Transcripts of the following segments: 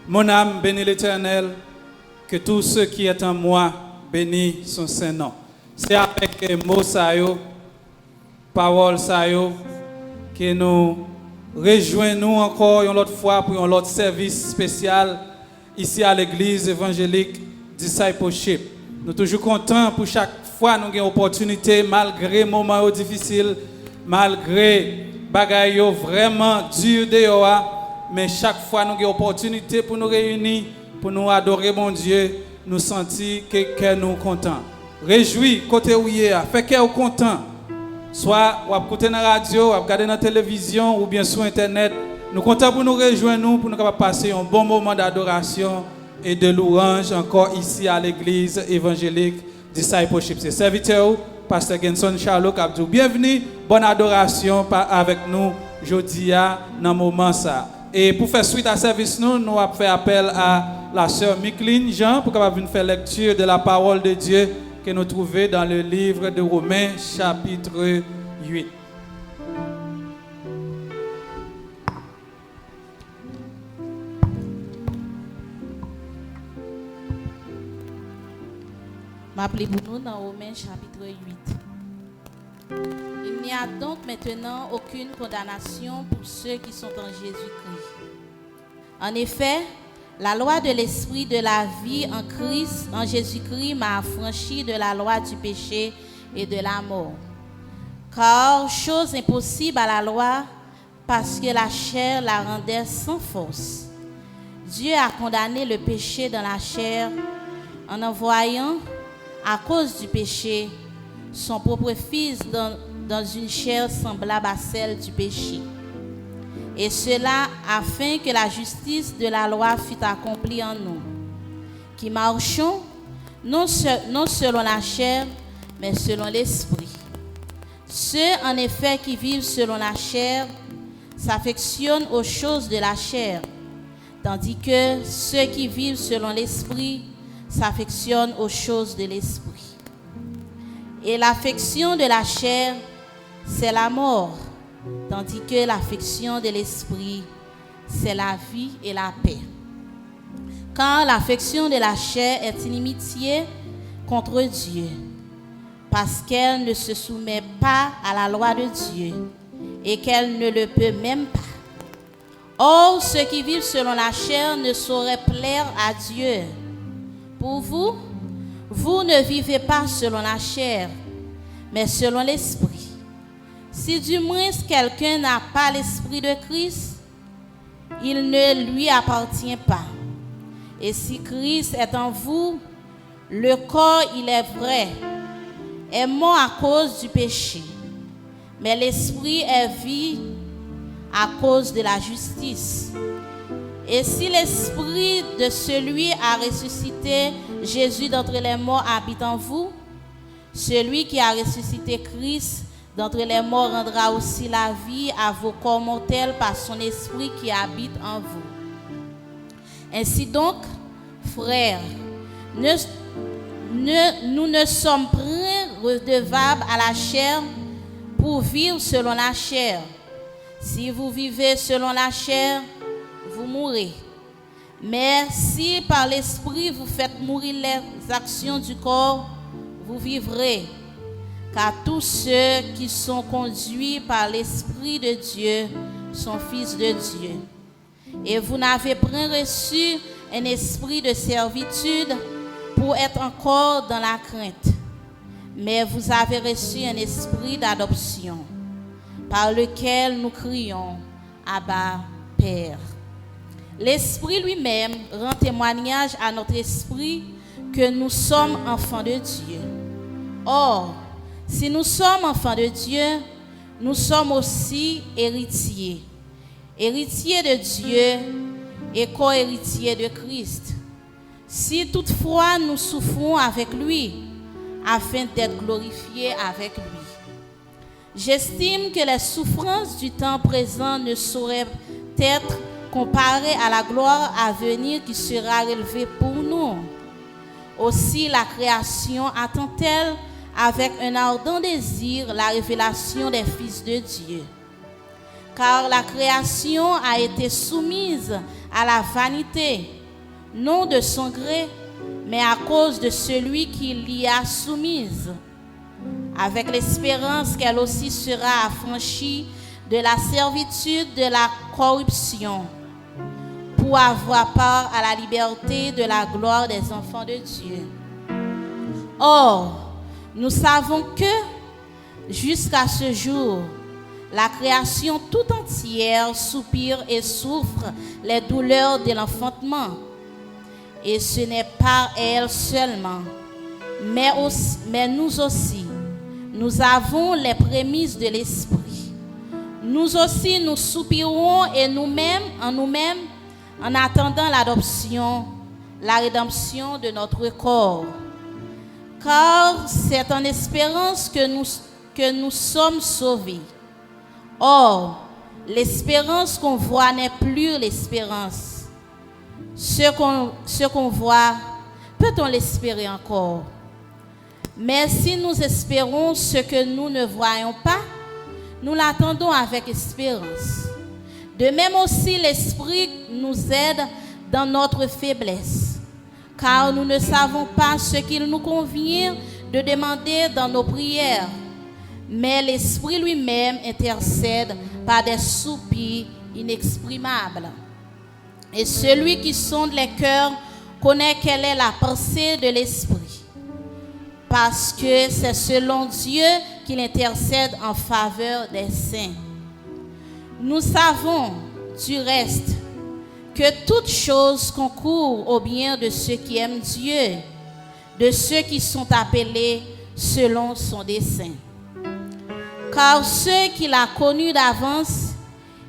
Mon âme bénit l'Éternel, que tout ce qui est en moi bénit son saint nom. C'est avec les mots saillots, paroles saillots, que nous rejoignons encore une autre fois pour un autre service spécial ici à l'église évangélique Discipleship. Nous sommes toujours contents pour chaque fois nous avons une opportunité, malgré les moments difficiles, malgré les bagailles vraiment durs dehors. Mais chaque fois, nous avons une opportunité pour nous réunir, pour nous adorer mon Dieu, nous sentir que nous sommes contents. Réjouis, côté où il est, fait que vous content. Soit vous écoutez dans la radio, vous regardez dans la télévision ou bien sur Internet. Nous sommes contents pour nous rejoindre, pour nous passer un bon moment d'adoration et de louange encore ici à l'église évangélique Discipleship. C'est serviteur, Pasteur Genson Charlot Abdou. Bienvenue, bonne adoration avec nous aujourd'hui dans ce moment ça. Et pour faire suite à ce service, nous avons fait appel à la sœur Micheline Jean pour qu'elle vienne faire lecture de la parole de Dieu que nous trouvons dans le livre de Romains, chapitre 8. M'appelez pour nous dans Romains, chapitre 8. Il n'y a donc maintenant aucune condamnation pour ceux qui sont en Jésus-Christ. En effet, la loi de l'esprit de la vie en Christ, en Jésus-Christ, m'a affranchi de la loi du péché et de la mort. Car chose impossible à la loi, parce que la chair la rendait sans force. Dieu a condamné le péché dans la chair en envoyant, à cause du péché, son propre Fils dans une chair semblable à celle du péché. Et cela afin que la justice de la loi fût accomplie en nous, qui marchons non selon la chair, mais selon l'esprit. Ceux en effet qui vivent selon la chair s'affectionnent aux choses de la chair, tandis que ceux qui vivent selon l'esprit s'affectionnent aux choses de l'esprit. Et l'affection de la chair, c'est la mort, tandis que l'affection de l'esprit, c'est la vie et la paix. Car l'affection de la chair est inimitié contre Dieu, parce qu'elle ne se soumet pas à la loi de Dieu et qu'elle ne le peut même pas. Or, ceux qui vivent selon la chair ne sauraient plaire à Dieu. Pour vous, vous ne vivez pas selon la chair, mais selon l'esprit. Si du moins quelqu'un n'a pas l'esprit de Christ, il ne lui appartient pas. Et si Christ est en vous, le corps, il est vrai, est mort à cause du péché, mais l'esprit est vie à cause de la justice. Et si l'esprit de celui a ressuscité Jésus d'entre les morts habite en vous, celui qui a ressuscité Christ d'entre les morts rendra aussi la vie à vos corps mortels par son esprit qui habite en vous. Ainsi donc, frères, nous ne sommes pas redevables à la chair pour vivre selon la chair. Si vous vivez selon la chair, vous mourrez. Mais si par l'esprit vous faites mourir les actions du corps, vous vivrez. Car tous ceux qui sont conduits par l'esprit de Dieu sont fils de Dieu. Et vous n'avez point reçu un esprit de servitude pour être encore dans la crainte, mais vous avez reçu un esprit d'adoption, par lequel nous crions Abba, Père. L'Esprit lui-même rend témoignage à notre esprit que nous sommes enfants de Dieu. Or, si nous sommes enfants de Dieu, nous sommes aussi héritiers. Héritiers de Dieu et co-héritiers de Christ. Si toutefois nous souffrons avec lui, afin d'être glorifiés avec lui. J'estime que les souffrances du temps présent ne sauraient être comparées à la gloire à venir qui sera relevée pour nous. Aussi la création attend-elle avec un ardent désir la révélation des fils de Dieu. Car la création a été soumise à la vanité, non de son gré, mais à cause de celui qui l'y a soumise, avec l'espérance qu'elle aussi sera affranchie de la servitude de la corruption, pour avoir part à la liberté de la gloire des enfants de Dieu. Or, nous savons que, jusqu'à ce jour, la création tout entière soupire et souffre les douleurs de l'enfantement. Et ce n'est pas elle seulement, mais nous aussi. Nous avons les prémices de l'Esprit. Nous aussi, nous soupirons et nous-mêmes, en attendant l'adoption, la rédemption de notre corps. Car c'est en espérance que nous sommes sauvés. Or, l'espérance qu'on voit n'est plus l'espérance. Ce qu'on voit, peut-on l'espérer encore? Mais si nous espérons ce que nous ne voyons pas, nous l'attendons avec espérance. De même aussi, l'Esprit nous aide dans notre faiblesse, car nous ne savons pas ce qu'il nous convient de demander dans nos prières. Mais l'Esprit lui-même intercède par des soupirs inexprimables. Et celui qui sonde les cœurs connaît quelle est la pensée de l'Esprit, parce que c'est selon Dieu qu'il intercède en faveur des saints. Nous savons, du reste, que toutes choses concourent au bien de ceux qui aiment Dieu, de ceux qui sont appelés selon son dessein. Car ceux qu'il a connus d'avance,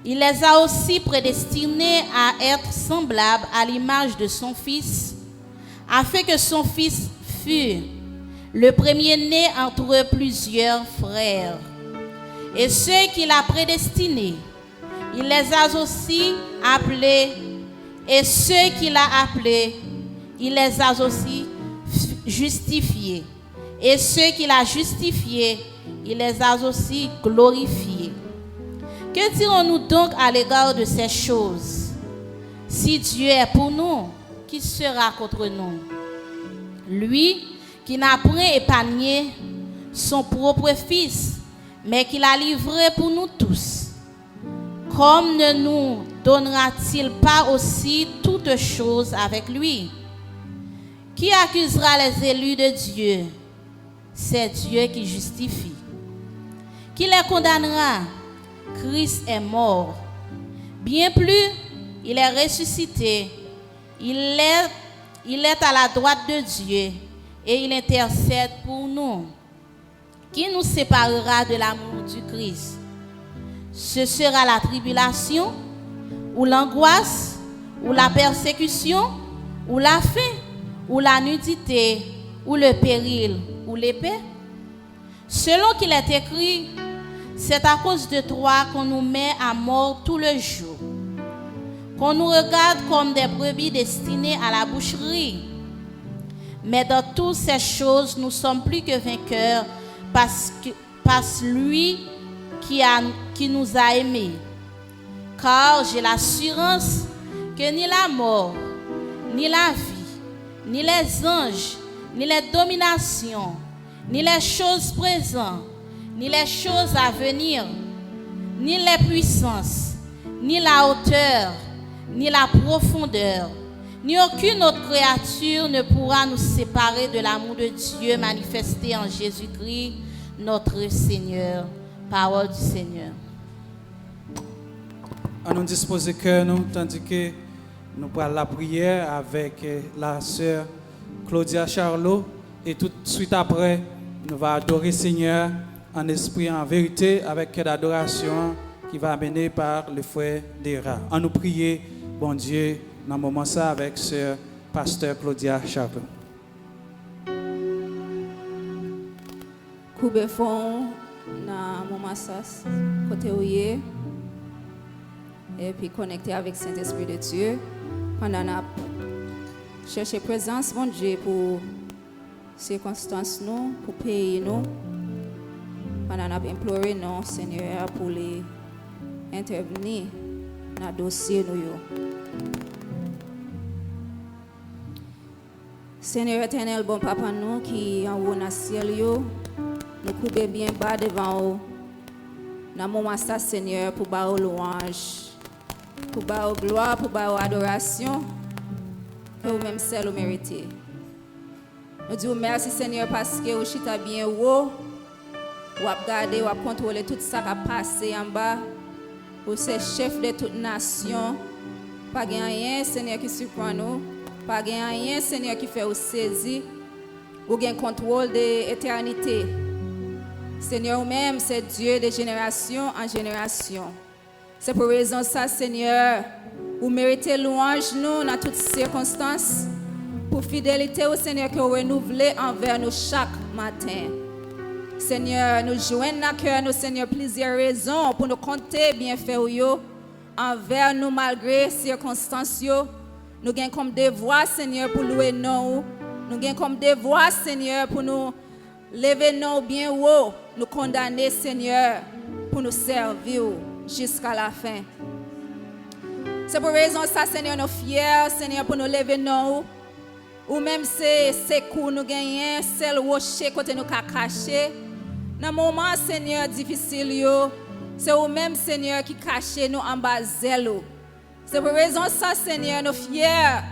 il les a aussi prédestinés à être semblables à l'image de son Fils, afin que son Fils fût le premier-né entre plusieurs frères. Et ceux qu'il a prédestinés, il les a aussi appelés. Et ceux qu'il a appelés, il les a aussi justifiés. Et ceux qu'il a justifiés, il les a aussi glorifiés. Que dirons-nous donc à l'égard de ces choses? Si Dieu est pour nous, qui sera contre nous? Lui qui n'a point épargné son propre Fils, mais qui l'a livré pour nous tous, comme ne nous donnera-t-il pas aussi toutes choses avec lui? Qui accusera les élus de Dieu? C'est Dieu qui justifie. Qui les condamnera? Christ est mort. Bien plus, il est ressuscité. Il est à la droite de Dieu et il intercède pour nous. Qui nous séparera de l'amour du Christ? Ce sera la tribulation, ou l'angoisse, ou la persécution, ou la faim, ou la nudité, ou le péril, ou l'épée. Selon qu'il est écrit, c'est à cause de toi qu'on nous met à mort tout le jour, qu'on nous regarde comme des brebis destinées à la boucherie. Mais dans toutes ces choses, nous sommes plus que vainqueurs parce lui qui nous a aimés. Car j'ai l'assurance que ni la mort, ni la vie, ni les anges, ni les dominations, ni les choses présentes, ni les choses à venir, ni les puissances, ni la hauteur, ni la profondeur, ni aucune autre créature ne pourra nous séparer de l'amour de Dieu manifesté en Jésus-Christ, notre Seigneur. Parole du Seigneur. On nous dispose le cœur, nous, tandis que nous parlons la prière avec la sœur Claudia Charlot. Et tout de suite après, nous allons adorer le Seigneur en esprit et en vérité avec l'adoration qui va amener par le frère Dera. On nous prie, bon Dieu, dans ce moment ça avec sœur pasteur Claudia Charlot. Coupe fond dans moment ça côté où et puis connecter avec Saint-Esprit de Dieu pendant qu'on chercher présence mon Dieu pour circonstances nous pour pays nous pendant qu'on implorer non Seigneur pour les intervenir dans le dossier nous. Seigneur éternel, bon papa nous qui en haut dans le ciel, yo, nous courbons bien bas devant vous. Dans le moment ça, Seigneur, pour bas louange, pour bas gloire, pour bas adoration, que vous-même seul vous méritez. Nous disons merci, Seigneur, parce que vous êtes bien haut, vous avez gardé, vous avez contrôlé tout ça qui a passé en bas. Vous êtes chef de toute nation. Pas de rien, Seigneur, qui surprend nous. Pas de rien, Seigneur, qui fait vous saisir. Vous avez un contrôle de l'éternité. Seigneur, vous-même, c'est Dieu de génération en génération. C'est pour raison ça, Seigneur, vous méritez louange nous dans toutes circonstances. Pour fidélité au Seigneur que vous renouvelez envers nous chaque matin. Seigneur, nous joignons à cœur nous, Seigneur, plusieurs raisons pour nous compter bienfaits envers nous malgré les circonstances. Nous avons comme devoir, Seigneur, pour louer nous. Nous avons comme devoir, Seigneur, pour nous lever nous bien haut. Nous condamner, Seigneur, pour nous servir jusqu'à la fin. C'est pour raison ça, Seigneur, nous fiers, Seigneur, pour nous lever nous. Ou même c'est coups nous gagnons, c'est le rocher côté nous caché. Dans le moment, Seigneur, difficile, c'est vous-même, Seigneur, qui cachez nous en bas zèle. C'est pour raison ça, Seigneur, nous fiers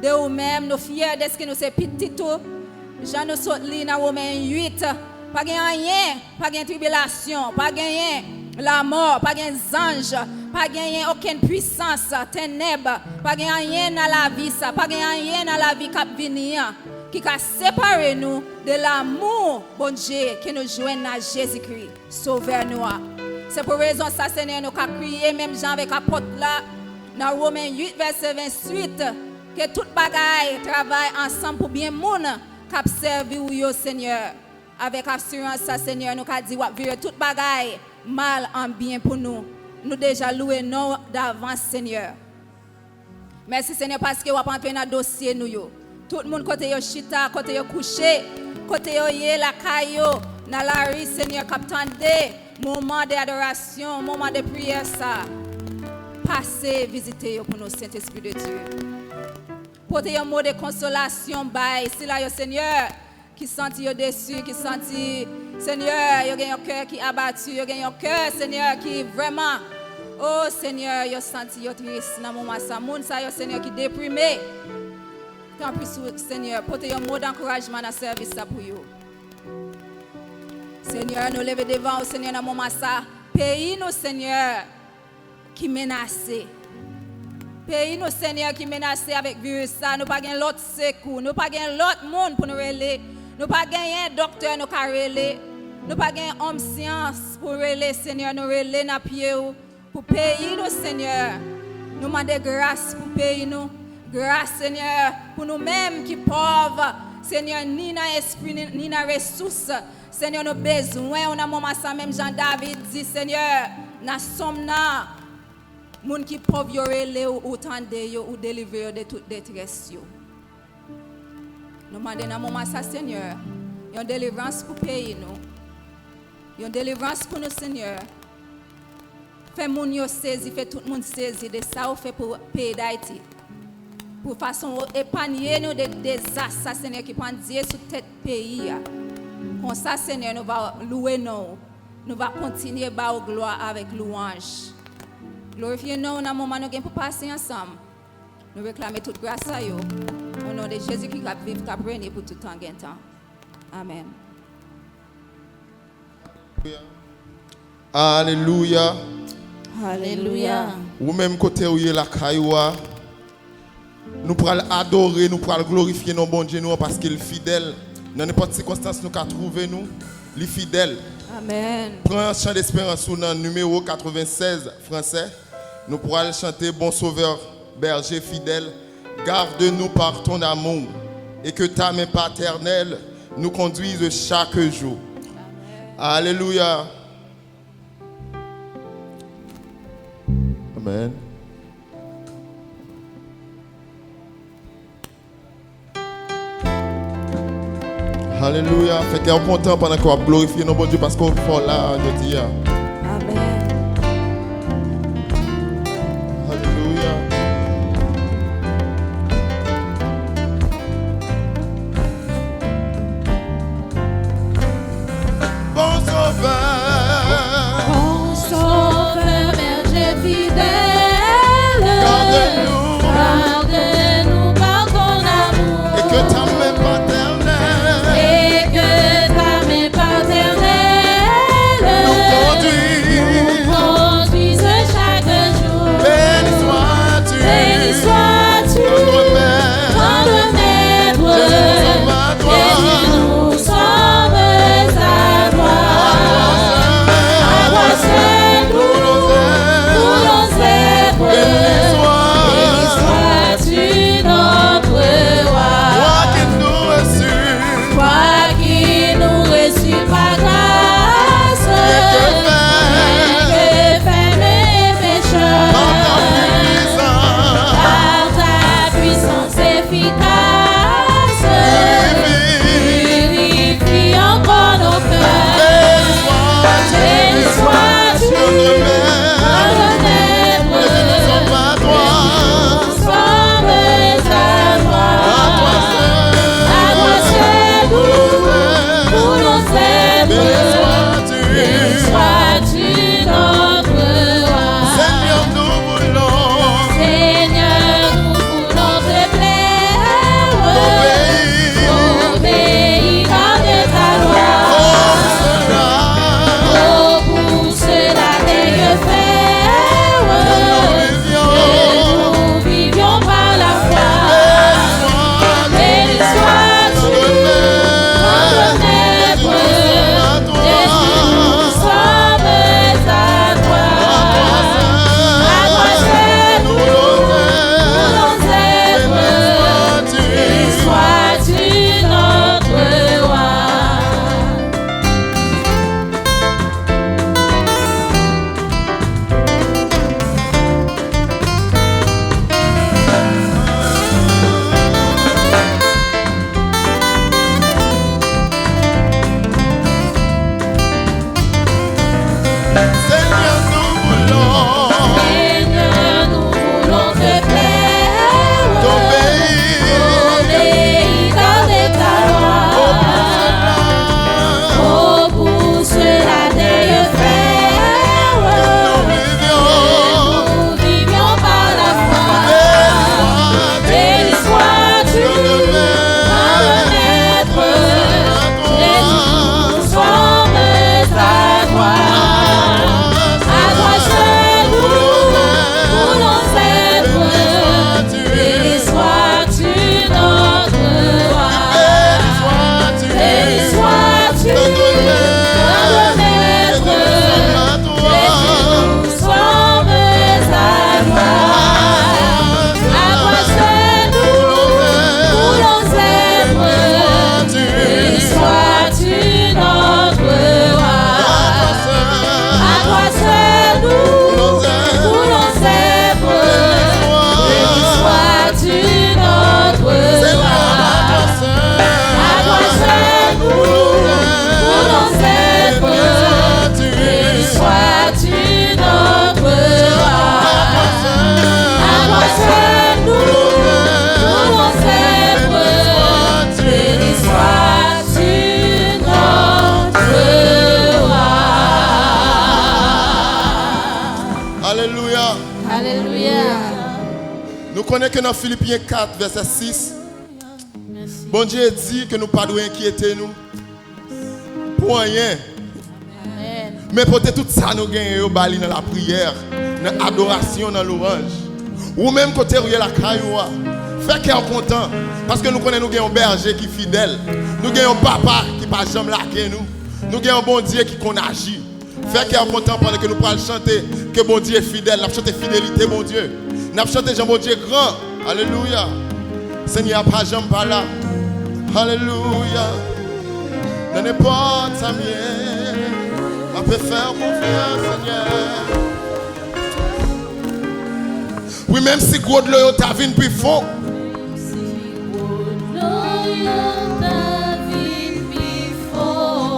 de vous-même, nous fiers de ce que nous sommes petits tout. Jean nous saute dans Romains 8. Pas de rien, pas de tribulation, pas de rien, la mort, pas de ange, pas de aucune puissance, ténèbres, pas de rien dans la vie, pas de rien dans la vie qui vient, qui a séparé nous de l'amour, bon Dieu, que nous jouons à Jésus-Christ, sauveur nous. C'est pour raison ça, Seigneur, nous avons crié, même Jean avec l'apôtre là, dans Romains 8, verset 28, que toute bagaille travaille ensemble pour bien moun qui servi ou yo, Seigneur. Avec assurance, ça, Seigneur, nous avons dit, que toute bagaille mal en bien pour nous. Nous déjà loué nous d'avance, Seigneur. Merci, Seigneur, parce que vous avez entré dans le dossier. Nous, yo. Tout le monde, côté yo chita, côté yo couché, côté yo yé, la caillou, dans la rue, Seigneur, capitaine, moment d'adoration, moment de prière, ça. Passez, visitez pour nous, Saint-Esprit de Dieu. Portez un mot de consolation, bye. Si là, yo, Seigneur, qui sentit yo déçu, qui sentit, Seigneur, yo gen un cœur qui abattu, yo gen un cœur, Seigneur, qui vraiment, oh Seigneur, yo senti yo triste dans moment ça, moun ça yo Seigneur qui déprimé. Tant plus Seigneur, portez un mot d'encouragement dans service ça pour yo. Seigneur, nous lever devant au Seigneur dans moment ça, pays nous Seigneur qui menacé. Pays nous Seigneur qui menacé avec virus ça, nous pas gain l'autre secours, nous pas gain l'autre monde pour nous relayer. Nous pas gagner docteur nous ka relé. Nous pas gagner homme science pour relé Seigneur nous relé na pied pour payer nous Seigneur. Nous demander grâce pour payer nous. Grâce Seigneur pour nous mêmes qui pauvres. Seigneur ni dans esprit ni dans ressources. Seigneur nous besoin on a moment ça même Jean David dit Seigneur na somme na moun qui pauvre yo relé ou tande yo ou délivrer de toute détresse yo. Nous demandons dans un moment ça, Seigneur, il y a une délivrance pour payer nous. Il y a une délivrance pour nous, Seigneur. Fais moun yo saisi, fais tout le monde saisi de ça, on fait pour payer d'Haïti. Pour façon épargner nous des désastres, Seigneur, qui prend Dieu sur tête pays. Comme ça, Seigneur, nous allons louer nous. Nous allons continuer à faire gloire avec louange. Glorifiez nous dans un moment où nous pour passer ensemble. Nous réclamons toute grâce à vous. Au nom de Jésus qui a vécu, qui a régné pour tout temps. Amen. Alléluia. Alléluia. Ou même côté où il y a la cailloua, nous pourrons adorer, nous pourrons glorifier nos bon Dieu parce qu'il est fidèle. Dans n'importe quelle circonstance nous avons trouvé nous, il est fidèle. Amen. Prends un chant d'espérance dans le numéro 96 français. Nous pourrons chanter Bon Sauveur, berger fidèle. Garde-nous par ton amour et que ta main paternelle nous conduise chaque jour. Amen. Alléluia. Amen. Alléluia. Faites-vous content pendant qu'on va glorifier nos bon Dieu parce qu'on est là aujourd'hui. Amen. Alléluia. efficace, purifie encore nos cœurs. Béni sois-tu, notre Maître, et nous sommes à toi. Nous sommes à toi. À toi seul nous voulons être. Béni sois-tu, notre roi. Seigneur, nous voulons te plaire, obéir à ta loi. Oh, pour cela t'ayons fait, nous vivions par la foi. Béni sois-tu, notre Maître, Jésus, nous sommes à toi. À toi seul nous voulons être. Béni sois-tu, notre roi. Seigneur, nous voulons Seigneur, nous voulons te plaire, t'obéir. obéir à ta loi. Oh, pour cela t'ayons fait, nous vivions par la foi. Béni sois-tu, notre Maître, Jésus, nous sommes à toi. À toi seul nous voulons être. Béni sois-tu, notre roi. Béni sois-tu, notre Maître, Jésus, nous sommes à toi. À toi seul nous voulons être. Béni sois-tu, notre roi. À toi seul nous voulons être. Béni sois-tu, notre roi. À toi seul nous voulons être. Béni sois-tu, notre roi. À toi seul nous voulons être. Béni sois-tu, notre roi. Alléluia. Alléluia. Nous connaissons que dans Philippiens 4, verset 6, bon Dieu dit que nous ne devons pas inquiéter nous pour rien. Amen. Mais pour tout ça, nous gagnons dans la prière, dans l'adoration, dans l'orange. Ou même côté où il y a la cailloua. Fait cœur content. Parce que nous connaissons nous un berger qui est fidèle. Nous avons un papa qui pas jamais lâché nous. Nous avons un bon Dieu qui agit. Fait cœur content pendant que nous parlons chanter que bon Dieu est fidèle. Nous chanter fidélité, bon Dieu. Nous chanter Jean bon Dieu grand. Alléluia. Seigneur, pas jamais pas là. Alléluia. Dans n'importe sa mienne, on peut faire confiance, Seigneur. Oui, même si gros de l'eau t'a vu plus fort.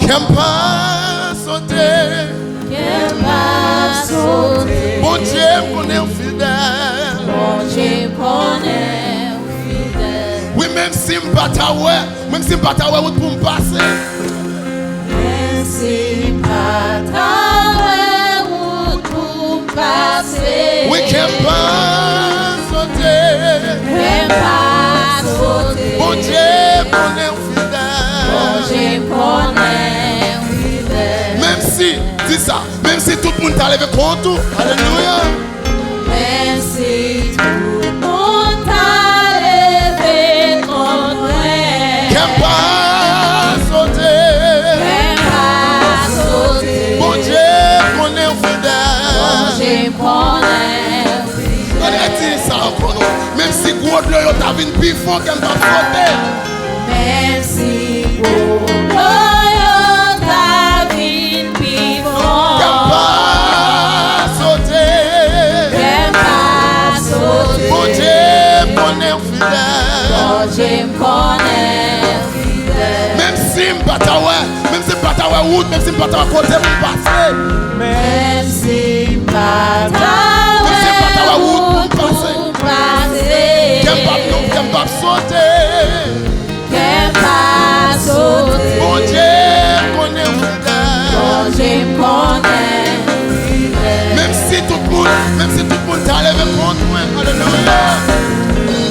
Qu'elle pas sauter. Bon Dieu, qu'on est fidèle. Oui, même si je ne pas ta ouais, même si je ne pas ta ouais, pour me passer. Oui, qu'elle pas sauter. Bon Dieu, qu'on est fidèle. Même si, dis ça, même si tout le monde t'a levé contre, alléluia. Même si tout le monde t'a levé contre, qu'elle pas sauter. Bon Dieu, qu'on est fidèle. Dis ça encore, non. Même si gros de l'eau t'a vu plus fort qu'elle va sauter. Même si gros de l'eau t'a vu plus fort, qu'elle pas sauter. qu'elle va sauter. Bon Dieu, qu'on est fidèle. je me connais fidèle. Même si je ne pas ta route, même si je ne pas ta côté pour passer. Même si pas ta route pour passer. Qu'elle pas sauter. Qu'elle pas sauter. Mon Dieu, connaît fidèle. Je me connais fidèle. Même si tout le monde t'a levé contre moi. Alléluia.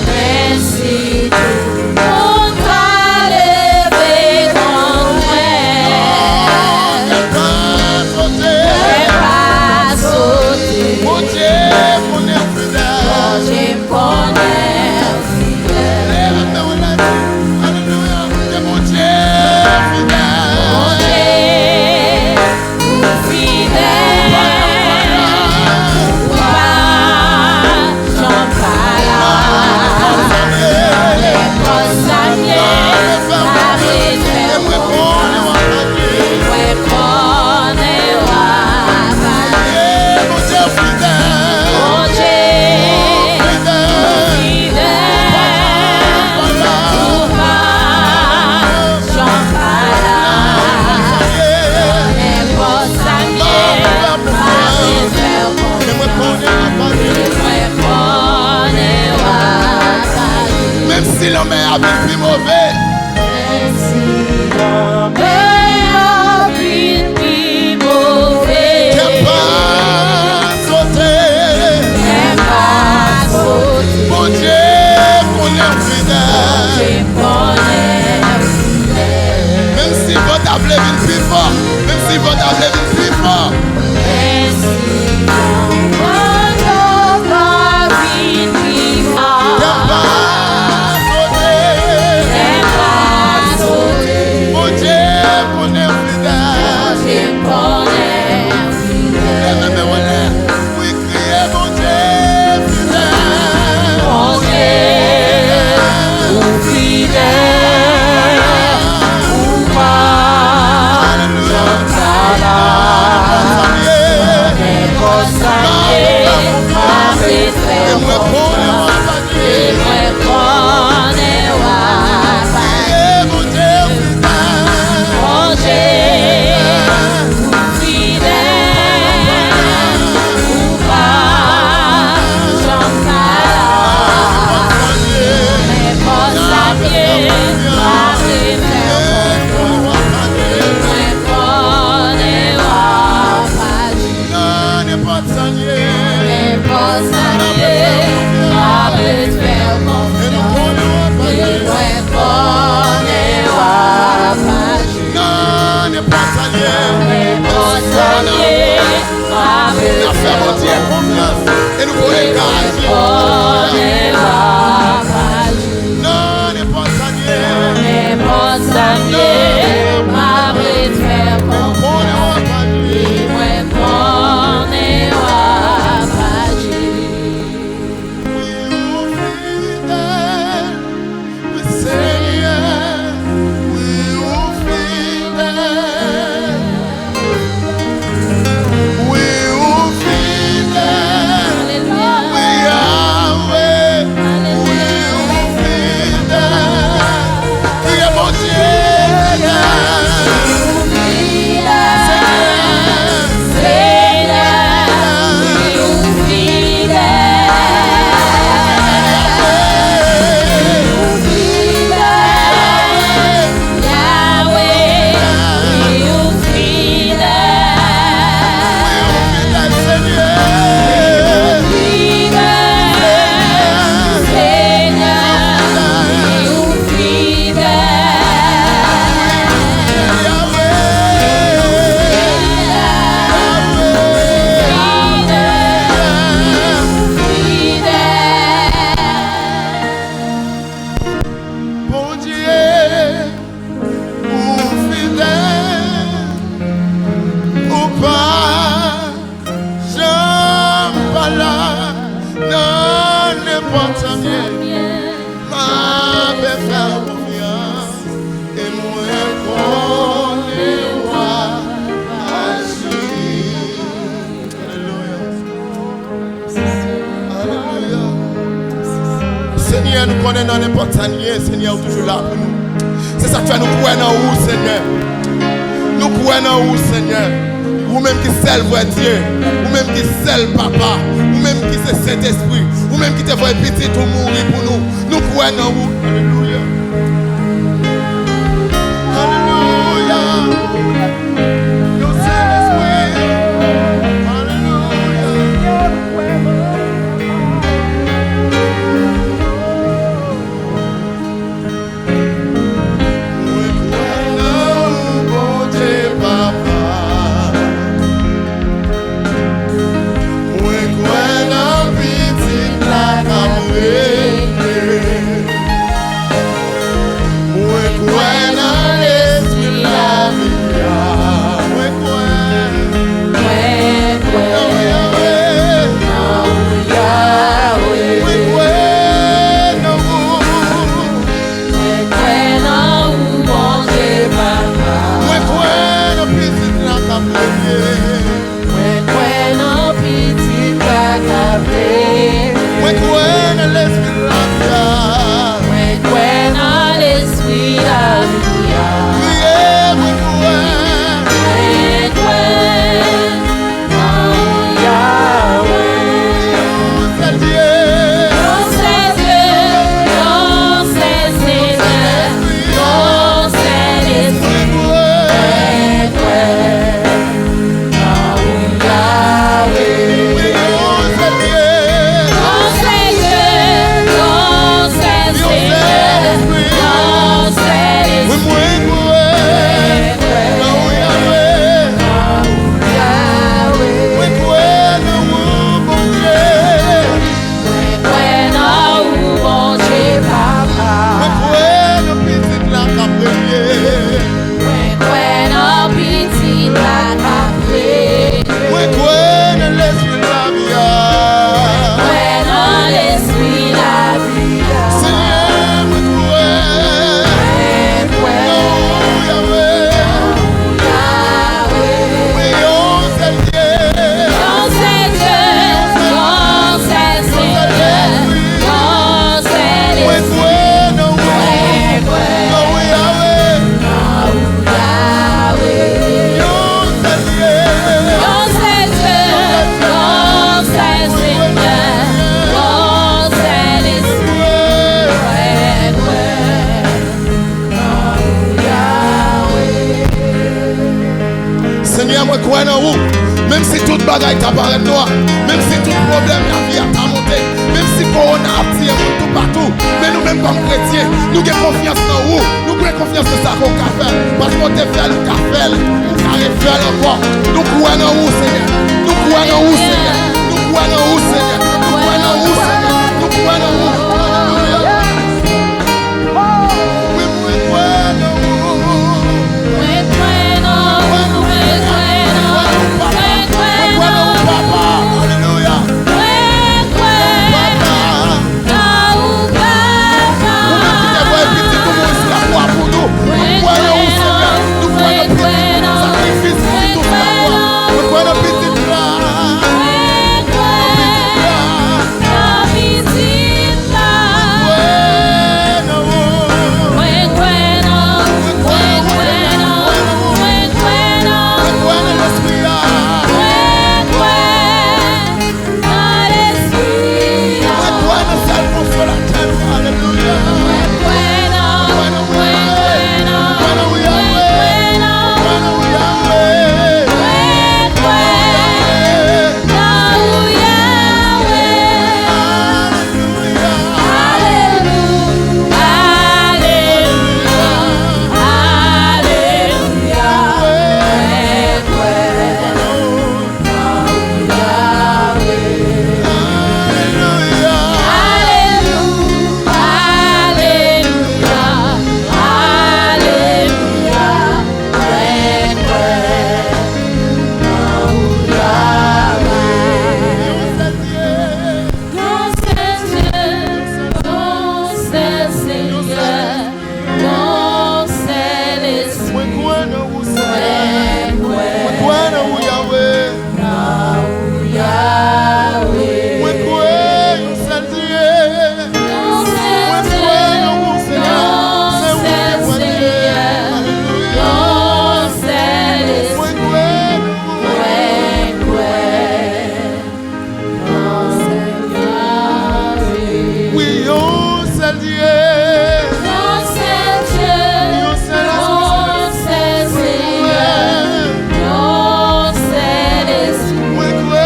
Même si tout le monde t'a levé contre moi. Qu'elle pas sauter. Qu'elle pas sauter. Mon Dieu, connaît fidèle. Je me connais fidèle. Alléluia. Que mon Dieu fidèle. Mon Dieu, fidèle. J'en parle. Les consagrés, avec les bons. Ouais, connais Mon Dieu fidèle. mon Dieu, fidèle. J'en parle. Les consagrés, avec les bons. Même si l'homme est avec plus mauvais, qu'elle pas sauter. Mon Dieu, connaît fidèle. Même si votre appel est plus fort, même si votre appel est plus fort, qu'elle pas sauter. Mon Dieu, connaît fidèle. Et même voilà, oui, criez mon Dieu fidèle. Alléluia. Seigneur, nous connaissons dans n'importe quoi, Seigneur, toujours là pour nous. C'est ça que tu as nous croire dans où, Seigneur. Nous croyons dans où, Seigneur. Vous-même qui seul vrai Dieu. Vous-même qui seul papa. Vous-même qui c'est Saint-Esprit. Vous-même qui te voit petit tout mourir pour nous. Nous croyons dans où. Alléluia. Alléluia. Nous Saint-Esprit. Même si toute bagaille t'apparaît noir, même si tout problème la vie a monté, même si Corona a tiré tout partout, mais nous-mêmes comme chrétiens, nous avons confiance dans vous, nous avons confiance dans ça qu'on a fait, parce qu'on te fait le café, on a refait encore. Nous croyons dans vous, Seigneur. Nous croyons dans vous, Seigneur. Nous croyons dans vous, Seigneur. Nous croyons dans vous, Seigneur. Nous croyons dans vous. Sacrifice pour tout ça. Dieu. Non, c'est Dieu. Non, c'est la Non, c'est Seigneur. Non, c'est l'Esprit. Oui, oui,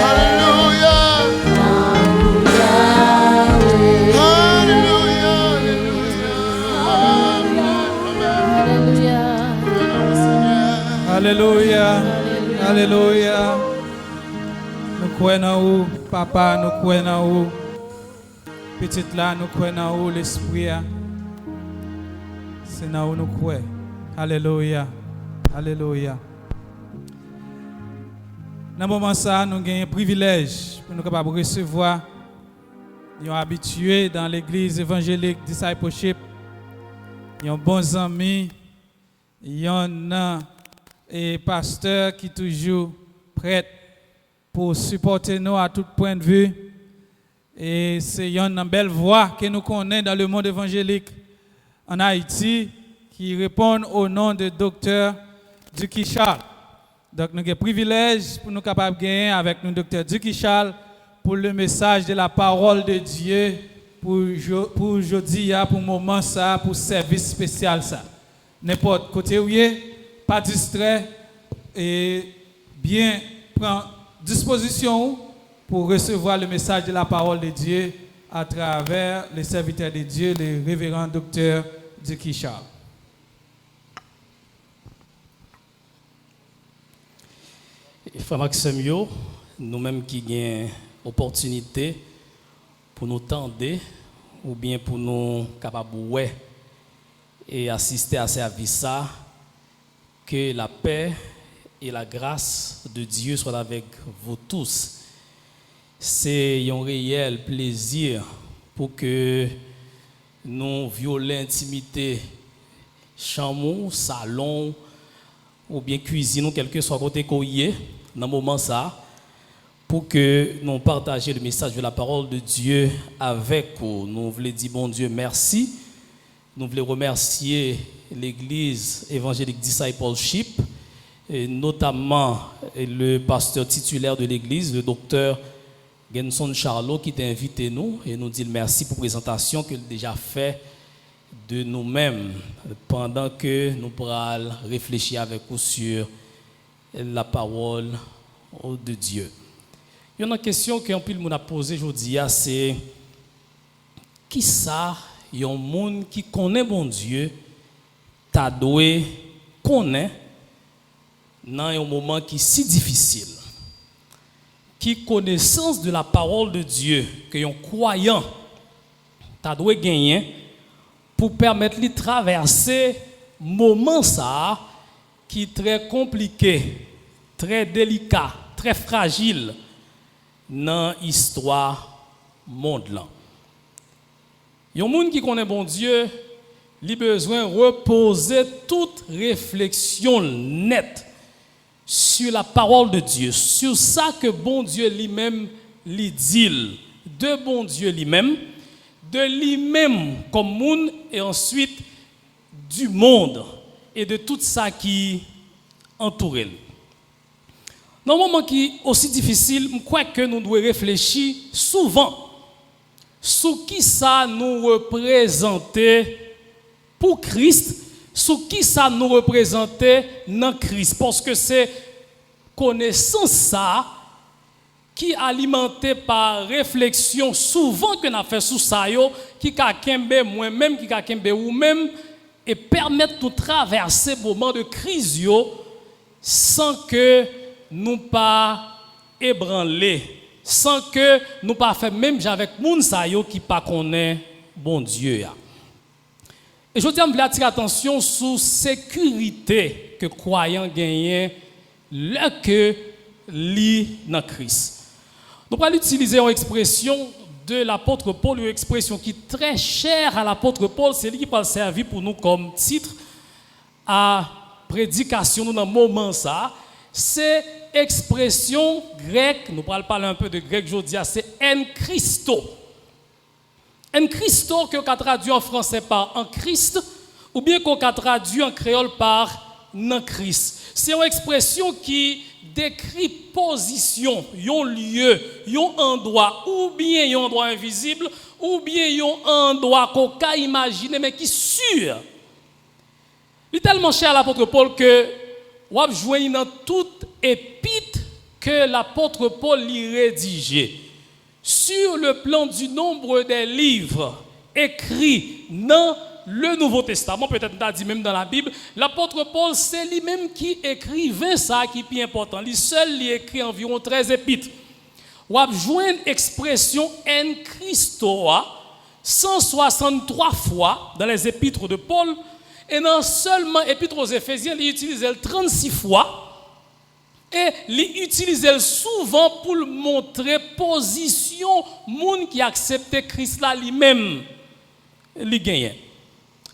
Alléluia. Alléluia. Alléluia. Alléluia. Nous croyons en vous, papa, nous croyons en vous. Petite là, nous croyons en vous, l'esprit. C'est là où nous croyons. Alléluia. Alléluia. Dans ce moment ça, nous avons un privilège pour nous capables de recevoir des habitués dans l'église évangélique Discipleship. Des bons amis. Il y en a et pasteur qui toujours prêt pour supporter nous à tout point de vue. Et c'est une belle voix que nous connaissons dans le monde évangélique en Haïti qui répond au nom de Dr. Duki Charles. Donc nous avons le privilège pour nous capables de gagner avec nous Dr. Duki Charles pour le message de la parole de Dieu pour aujourd'hui, pour le moment ça, pour service spécial ça. N'importe côté où il est, pas distrait et bien prendre disposition pour recevoir le message de la parole de Dieu à travers les serviteurs de Dieu, le révérend docteur Duki Charles. Frère Maxime, nous-mêmes qui avons opportunité pour nous tendre ou bien pour nous capables et assister à ce service, que la paix et la grâce de Dieu soient avec vous tous. C'est un réel plaisir pour que nous violons l'intimité, chambre, salon ou bien cuisine, quel que soit côté courrier, dans le moment ça, pour que nous partagions le message de la parole de Dieu avec vous. Nous voulons dire, bon Dieu, merci. Nous voulons remercier l'Église évangélique Discipleship, et notamment le pasteur titulaire de l'Église, le docteur Genson Charlot, qui t'a invité nous et nous dit merci pour la présentation qu'il a déjà fait de nous-mêmes pendant que nous pourrons réfléchir avec vous sur la parole de Dieu. Il y a une question que peu monde a posée aujourd'hui, c'est qui ça? Il y a un monde qui connaît bon Dieu, t'a doué connaît dans un moment qui est si difficile. Qui connaissance de la parole de Dieu que un croyant t'a doué gagner pour permettre de traverser moment ça qui est très compliqué, très délicat, très fragile dans l'histoire monde là. Il y a un monde qui connaît bon Dieu, il a besoin de reposer toute réflexion nette sur la parole de Dieu, sur ça que bon Dieu lui-même lui dit, de bon Dieu lui-même, de lui-même comme monde et ensuite du monde et de tout ça qui entoure. Dans un moment qui est aussi difficile, je crois que nous devons réfléchir souvent sur qui ça nous représentait pour Christ, sur qui ça nous représentait dans Christ. Parce que c'est connaissance ça qui alimenté par réflexion souvent que nous fait sur ça, qui a kembe moi-même, qui a kembe ou même, et permettre de traverser le moment de crise sans que nous pas ébranler. Sans que nous pas faire même avec moun sa yo qui pas connaît bon Dieu ya. Et je tiens à attirer l'attention sur sécurité que croyant gagnent là que li dans Christ. Nous allons utiliser une expression de l'apôtre Paul, une expression qui est très chère à l'apôtre Paul, c'est lui qui va servir pour nous comme titre à prédication nous dans le moment ça. C'est expression grecque, nous allons parler un peu de grec aujourd'hui, c'est en Christo. En Christo que l'on a traduit en français par en Christ, ou bien qu'on a traduit en créole par en Christ. C'est une expression qui décrit position, un lieu, un endroit, ou bien un endroit invisible, ou bien un endroit qu'on peut imaginer, mais qui est sûr. Il est tellement cher à l'apôtre Paul que on a joué dans toute épître que l'apôtre Paul y rédigeait. Sur le plan du nombre des livres écrits dans le Nouveau Testament, peut-être on a dit même dans la Bible, l'apôtre Paul, c'est lui-même qui écrivait ça qui est plus important. Lui seul, il écrit environ 13 épîtres. On a joué une expression en Christo 163 fois dans les épîtres de Paul, et dans seulement l'épître aux Éphésiens, il utilise 36 fois. Et il utilise souvent pour montrer position monde qui accepte Christ là lui-même li gagne. Et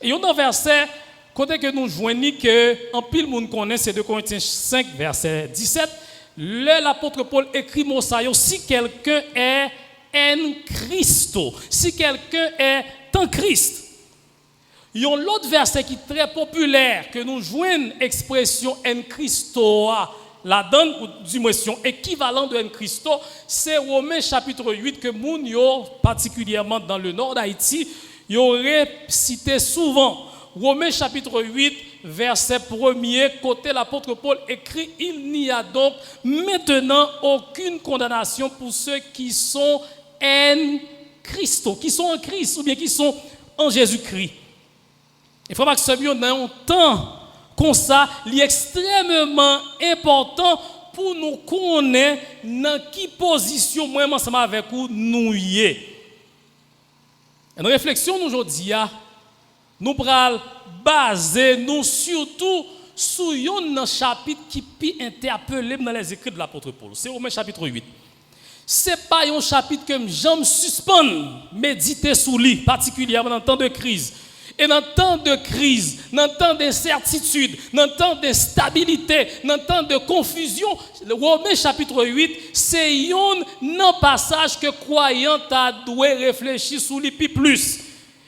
il y a un verset côté que nous joignons que en pile monde connaît, c'est 2 Corinthiens 5 verset 17, l'apôtre Paul écrit mot ça, si quelqu'un est en Christo, si quelqu'un est en Christ. Il y a l'autre verset qui est très populaire que nous joignons expression en Christo la donne, ou du moins son équivalent de en Christo, c'est Romains chapitre 8 que moun yo, particulièrement dans le nord d'Haïti, y aurait cité souvent. Romains chapitre 8, verset 1er, côté l'apôtre Paul écrit, il n'y a donc maintenant aucune condamnation pour ceux qui sont en Christo, qui sont en Christ, ou bien qui sont en Jésus-Christ. Il faut que ce soit dans un temps comme ça, il est extrêmement important pour nous connaître dans quelle position, moi, ensemble avec vous, nous y sommes. Une réflexion aujourd'hui, nous allons baser nous surtout sur un chapitre qui peut interpeller dans les écrits de l'apôtre Paul. C'est Romains chapitre 8. Ce n'est pas un chapitre que j'aime suspendre, méditer sur lui, particulièrement dans le temps de crise. Et dans le temps de crise, dans le temps d'incertitude, dans le temps d'instabilité, dans le temps de confusion, le Romains chapitre 8, c'est un passage que croyant doit réfléchir sur lui plus.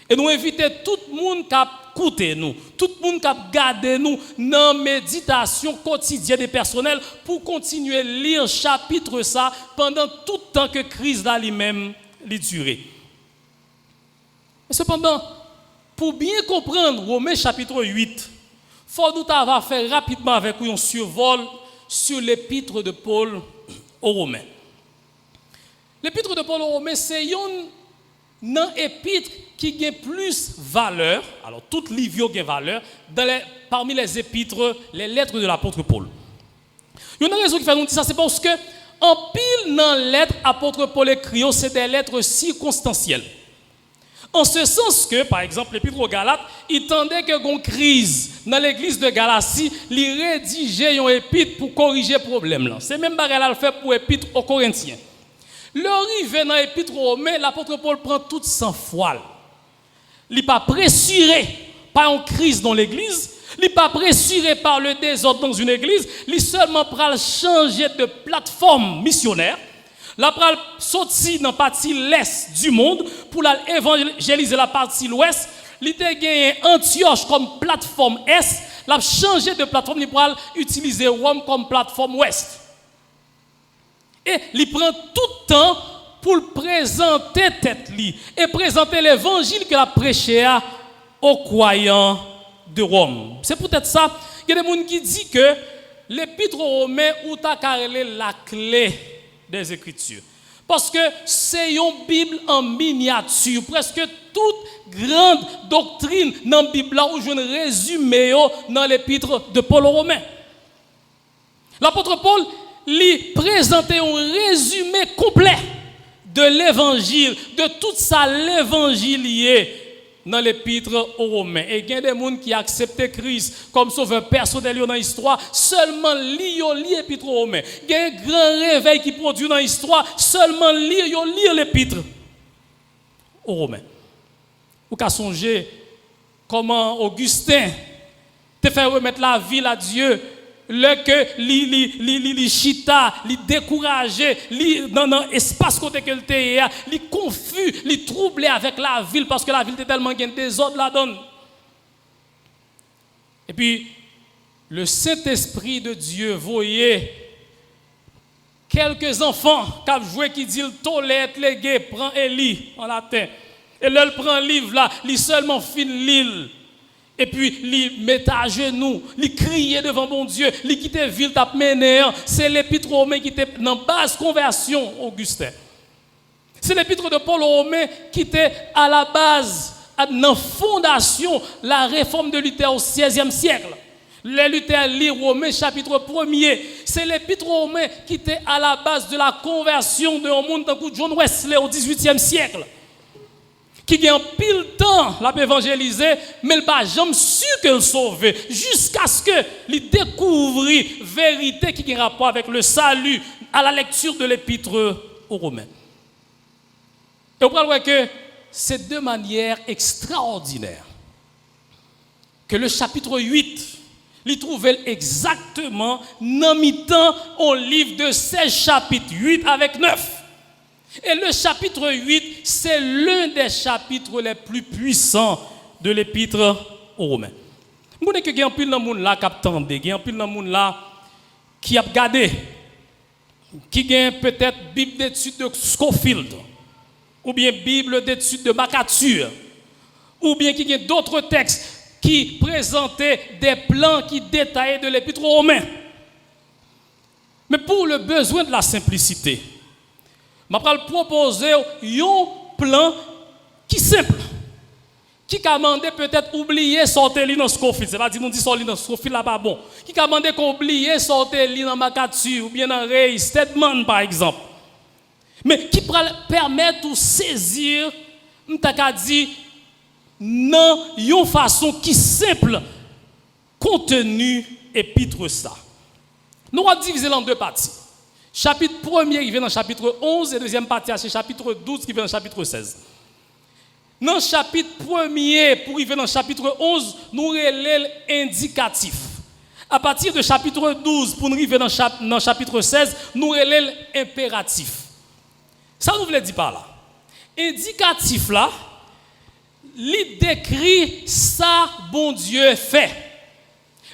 Et nous invitons tout le monde qui écoute nous, tout le monde qui garde nous dans la méditation quotidienne et personnelle pour continuer à lire chapitre ça pendant tout le temps que crise là lui-même les durer. Mais cependant, pour bien comprendre Romains chapitre 8, il faut nous avoir fait rapidement avec un survol sur l'épître de Paul aux Romains. L'épître de Paul aux Romains, c'est une épître qui a plus valeur, alors toutes les livres ont valeur, parmi les épîtres, les lettres de l'apôtre Paul. Il y a une raison qui fait nous dire ça, c'est parce que en pile dans les lettres, l'apôtre Paul écrit, c'est des lettres circonstancielles. En ce sens que, par exemple, l'épître aux Galates, il tendait que une crise dans l'église de Galatie, il rédigeait un épître pour corriger le problème. C'est même ce qu'il fait pour l'épître aux Corinthiens. L'arrivée dans l'épître aux Romains, l'apôtre Paul prend toute sans foi. Il n'est pas pressuré par une crise dans l'église, il n'est pas pressuré par le désordre dans une église, il seulement prend changer de plateforme missionnaire. La pral sorti dans la partie l'est du monde pour évangéliser la partie l'ouest. Il a gagné Antioche comme plateforme est. Il a changé de plateforme, il pral utiliser Rome comme plateforme ouest. Et il prend tout le temps pour présenter tête li et présenter l'évangile qu'il a prêché aux croyants de Rome. C'est peut-être ça. Il y a des gens qui disent que l'épître aux Romains ou ta carrelé la clé des Écritures. Parce que c'est une Bible en miniature. Presque toute grande doctrine dans la Bible, là où je résumé dans l'épître de Paul aux Romains. L'apôtre Paul lui présentait un résumé complet de l'évangile, de tout ça l'évangile dans l'épître aux Romains. Et il y a des gens qui acceptent Christ comme sauveur personnel dans l'histoire, seulement lire l'épître aux Romains. Il y a un grand réveil qui produit dans l'histoire, seulement lire l'épître aux Romains. Vous pouvez songer comment Augustin te fait remettre la vie à Dieu. Le que li chita, li découragé, dans l'espace côté que était, li confus, li troublé avec la ville parce que la ville était tellement gain désordre la donne. Et puis le Saint-Esprit de Dieu voyait quelques enfants qui ont joué qui disent Tolette, légué, prend Eli en latin. Et là, il prend le livre là, il seulement fin l'île. Et puis, il met à genoux, il criait devant mon Dieu, il quitte la ville, t'a mené. C'est l'épître aux Romains qui était dans base conversion, Augustin. C'est l'épître de Paul aux Romains qui était à la base, dans la fondation, la réforme de Luther au XVIe siècle. Les Luther lit Romains chapitre 1er. C'est l'épître aux Romains qui était à la base de la conversion de un monde tant que John Wesley au XVIIIe siècle. Qui a pile temps l'a évangélisé, mais il n'a pas jamais su qu'il sauvé, jusqu'à ce qu'il découvre vérité qui a rapport avec le salut à la lecture de l'épître aux Romains. Et on voit que c'est de manière extraordinaire que le chapitre 8, il trouvait exactement dans mi-temps au livre de 16 chapitres, 8 avec 9. Et le chapitre 8, c'est l'un des chapitres les plus puissants de l'épître aux Romains. Je sais que il y a un pile dans le monde là qui attend, il y a un pile dans le monde là qui a regardé, qui a peut-être Bible d'études de Scofield, ou bien Bible d'études de MacArthur, ou bien qui a d'autres textes qui présentaient des plans qui détaillaient de l'épître aux Romains. Mais pour le besoin de la simplicité, je vais proposer un plan qui est simple, qui a demandé peut-être oublier sortir dans Scofield. C'est pas dire qu'on dit sortir dans Scofield là pas bon. Qui a demandé qu'on oublie sortir dans MacArthur ou bien dans Ray Stedman par exemple. Mais qui permet de saisir, m'taka dit, dans une façon qui simple, contenu épître ça. Nous allons diviser en deux parties. Chapitre 1er qui vient dans le chapitre 11 et deuxième partie c'est chapitre 12 qui vient dans le chapitre 16. Dans le chapitre 1er pour arriver dans le chapitre 11, nous relèvons l'indicatif. À partir de chapitre 12 pour arriver dans le chapitre 16, nous relèvons l'impératif. Ça nous voulait dire par là. Indicatif là, il décrit ça bon Dieu fait.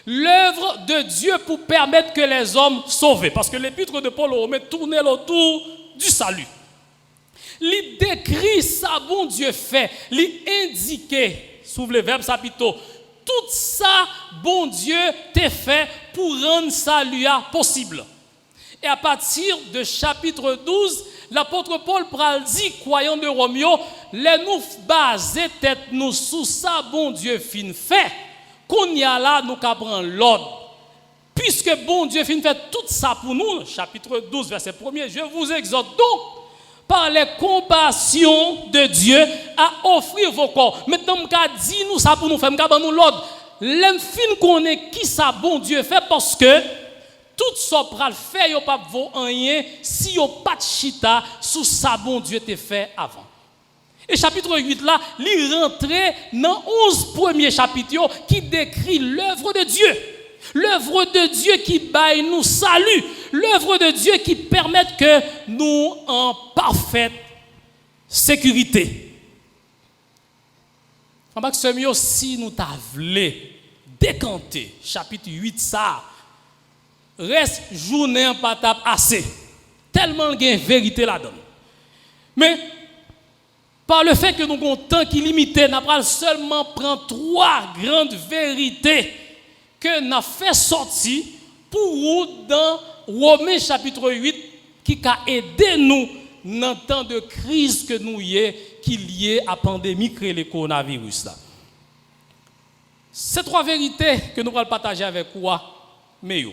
L'œuvre de Dieu pour permettre que les hommes sauvent. Parce que l'épître de Paul aux Romains tournait autour du salut. Il décrit ça, bon Dieu fait. Il indiquait, sous le verbe sapito, tout ça, bon Dieu t'a fait pour rendre salut possible. Et à partir de chapitre 12, l'apôtre Paul pral dit, croyants de Roméo, les nous baser tête nous sous ça, bon Dieu fin fait. Qu'on y a là, nous prendre l'ordre. Puisque bon Dieu fin fait tout ça pour nous, chapitre 12, verset 1er, je vous exhorte donc, par les compassions de Dieu, à offrir vos corps. Maintenant, je dis nous ça pour nous faire, je nous l'ordre. L'enfin qu'on est qui ça bon Dieu fait parce que tout ça pral fait, yo pas vaut rien si yo pas de chita sous ça bon Dieu t'a fait avant. Et chapitre 8 là, il rentrait dans 11 premiers chapitres qui décrit l'œuvre de Dieu. L'œuvre de Dieu qui baille nous salut. L'œuvre de Dieu qui permet que nous en parfaite sécurité. Si nous t'avons décanté chapitre 8 ça, reste journée en patap assez. Tellement il y a une vérité là-dedans. Mais par le fait que nous avons un temps qui est limité, nous allons seulement prendre 3 grandes vérités que nous avons fait sortir pour nous dans Romains chapitre 8 qui a aidé nous dans le temps de crise que nous y est, qui est lié à la pandémie créée le coronavirus. Là. Ces 3 vérités que nous allons partager avec vous, mais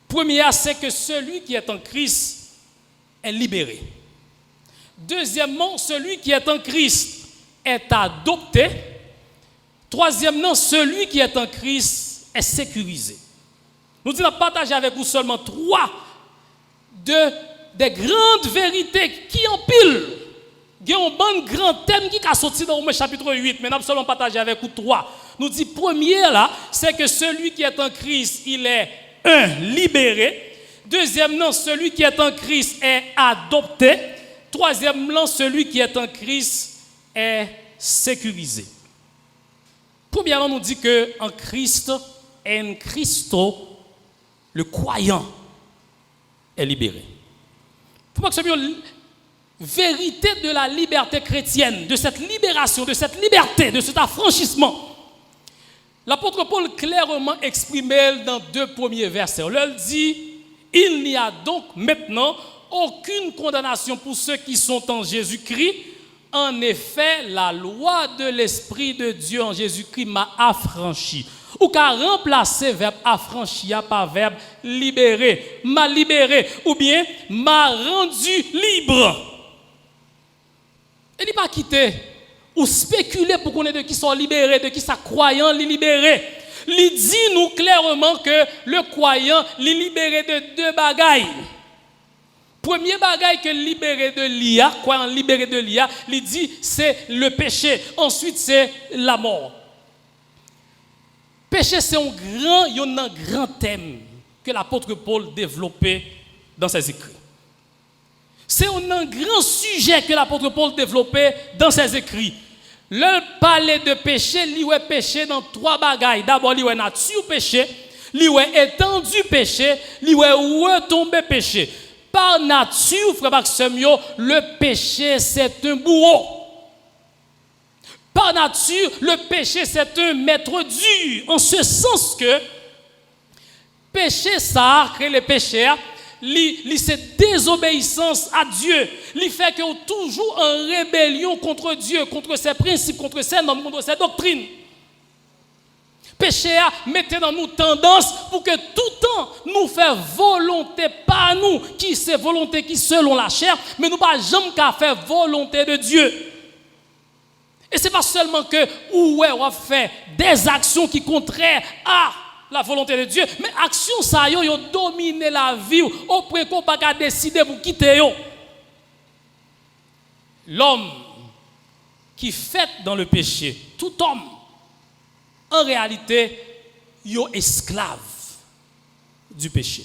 première, c'est que celui qui est en Christ est libéré. Deuxièmement, celui qui est en Christ est adopté. Troisièmement, celui qui est en Christ est sécurisé. Nous allons partager avec vous seulement 3 des grandes vérités qui empilent. Il y a un bon grand thème qui a sorti dans le chapitre 8, mais nous allons seulement partager avec vous 3. Nous disons, première là, c'est que celui qui est en Christ, il est libéré. Deuxièmement, celui qui est en Christ est adopté. Troisièmement, celui qui est en Christ est sécurisé. Premièrement, nous dit que en Christ, en Christo, le croyant est libéré. Vérité de la liberté chrétienne, de cette libération, de cette liberté, de cet affranchissement. L'apôtre Paul clairement exprimé dans 2 premiers versets. Il dit, il n'y a donc maintenant aucune condamnation pour ceux qui sont en Jésus-Christ. En effet, la loi de l'Esprit de Dieu en Jésus-Christ m'a affranchi. Ou qu'à remplacer verbe affranchir par verbe libérer. M'a libéré ou bien m'a rendu libre. Il n'est pas quitté ou spéculer pour qu'on ait de qui sont libérés, de qui sont croyants, les libérés. Il dit nous clairement que le croyant les libéré de 2 bagailles. Premier bagaille que libéré de l'IA, croyant libéré de l'IA, il dit c'est le péché. Ensuite c'est la mort. Péché c'est un grand thème que l'apôtre Paul développait dans ses écrits. C'est un grand sujet que l'apôtre Paul développait dans ses écrits. Le parler de péché, il y a péché dans 3 bagailles. D'abord, il y a nature péché, il y a étendu péché, il y a retombé péché. Par nature, frère Maxime, le péché c'est un bourreau. Par nature, le péché c'est un maître dur. En ce sens que péché ça, crée le péché, c'est désobéissance à Dieu. Il fait que est toujours en rébellion contre Dieu, contre ses principes, contre ses normes, contre ses doctrines. Péché a mettait dans nous tendance pour que tout temps nous faire volonté pas nous qui c'est volonté qui selon la chair, mais nous pas jamais qu'à faire volonté de Dieu. Et c'est pas seulement que on va faire des actions qui contraires à la volonté de Dieu, mais action ça yo dominer la vie au point qu'on pas qu'à décider pour quitter yo. L'homme qui fait dans le péché, tout homme en réalité yo esclave du péché.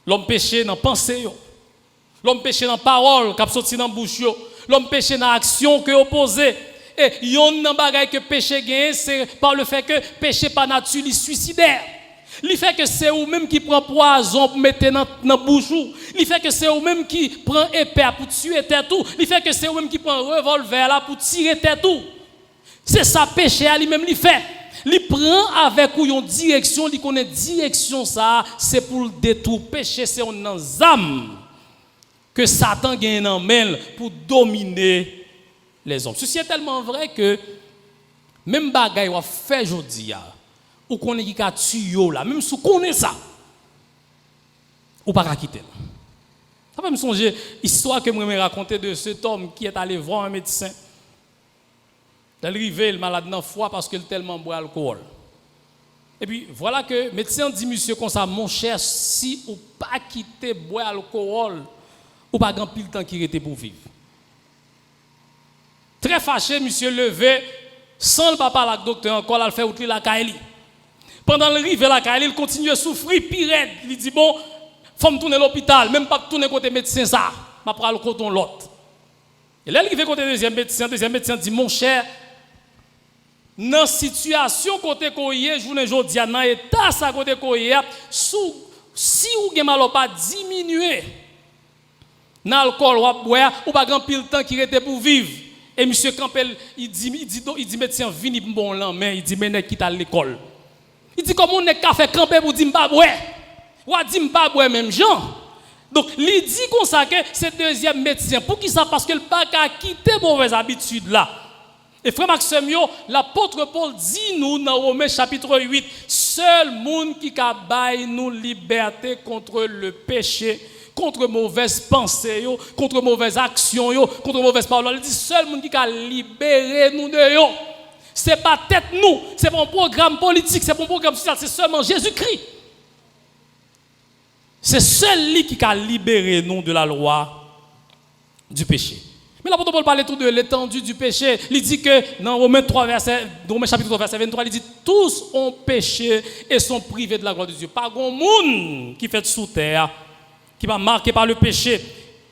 L'homme péché dans pensée yo. L'homme péché dans parole qui sorti dans bouche yo. L'homme péché dans action que opposé. Et yon nan bagay que péché gagne c'est par le fait que péché par nature il suicidaire. Il fait que c'est ou même qui prend poison pour mettre dans bouche ou. Il fait que c'est ou même qui prend épée pour tuer tête tout. Il fait que c'est ou même qui prend revolver là pour tirer tête tout. C'est ça péché à lui-même il fait. Il prend avec ou une direction, il connaît direction ça, c'est pour le détour. Péché c'est une âme que Satan gagne en main pour dominer les hommes. Ceci est tellement vrai que même bagay ou fait jodi a ou connaît qui ka tuyo là, même si on connaît ça, ou pas quitter. Ça va me songer histoire que moi me raconter de cet homme qui est allé voir un médecin. D'arriver le malade dans foie parce qu'il tellement boit alcool. Et puis voilà que le médecin dit monsieur comme ça mon cher si ou pas quitter boire alcool ou pas grand pile temps qui était pour vivre. Très fâché monsieur levé sans le papa la docteur encore il fait outrer la Kaili. Pendant le rive la Kaili il continue à souffrir pire il dit bon faut me tourner à l'hôpital même pas tourner côté médecin ça m'a pral le coton l'autre. Et là il fait côté deuxième médecin dit mon cher dans situation côté koye journée jodi dans état ça côté koye si ou gen malo pas diminuer dans alcool ou boire ou pas grand pile temps qui était pour vivre et monsieur Campbell il dit médecin vini bon lan mais il dit mais nèg quitte à l'école il dit comment on n'est qu'à faire camper pour dire m'pa boire ou a dit m'pa boire même Jean donc il dit comme ça que c'est deuxième médecin pour qui ça parce que le pas qu'à quitter mauvaise habitude là. Et frère Maxime, l'apôtre Paul dit nous dans Romains chapitre 8, seul monde qui a bail nous liberté contre le péché, contre mauvaise pensée, contre mauvaise action, contre mauvaise parole. Il dit seul monde qui a libéré nous de yo. C'est pas tête nous, c'est pas un programme politique, c'est pas un programme social, c'est seulement Jésus-Christ. C'est seul lui qui a libéré nous de la loi du péché. Mais l'apôtre Paul parle tout de l'étendue du péché. Il dit que dans Romains chapitre 3, verset 23, il dit tous ont péché et sont privés de la gloire de Dieu. Pas grand monde qui fait sous terre, qui va marqué par le péché.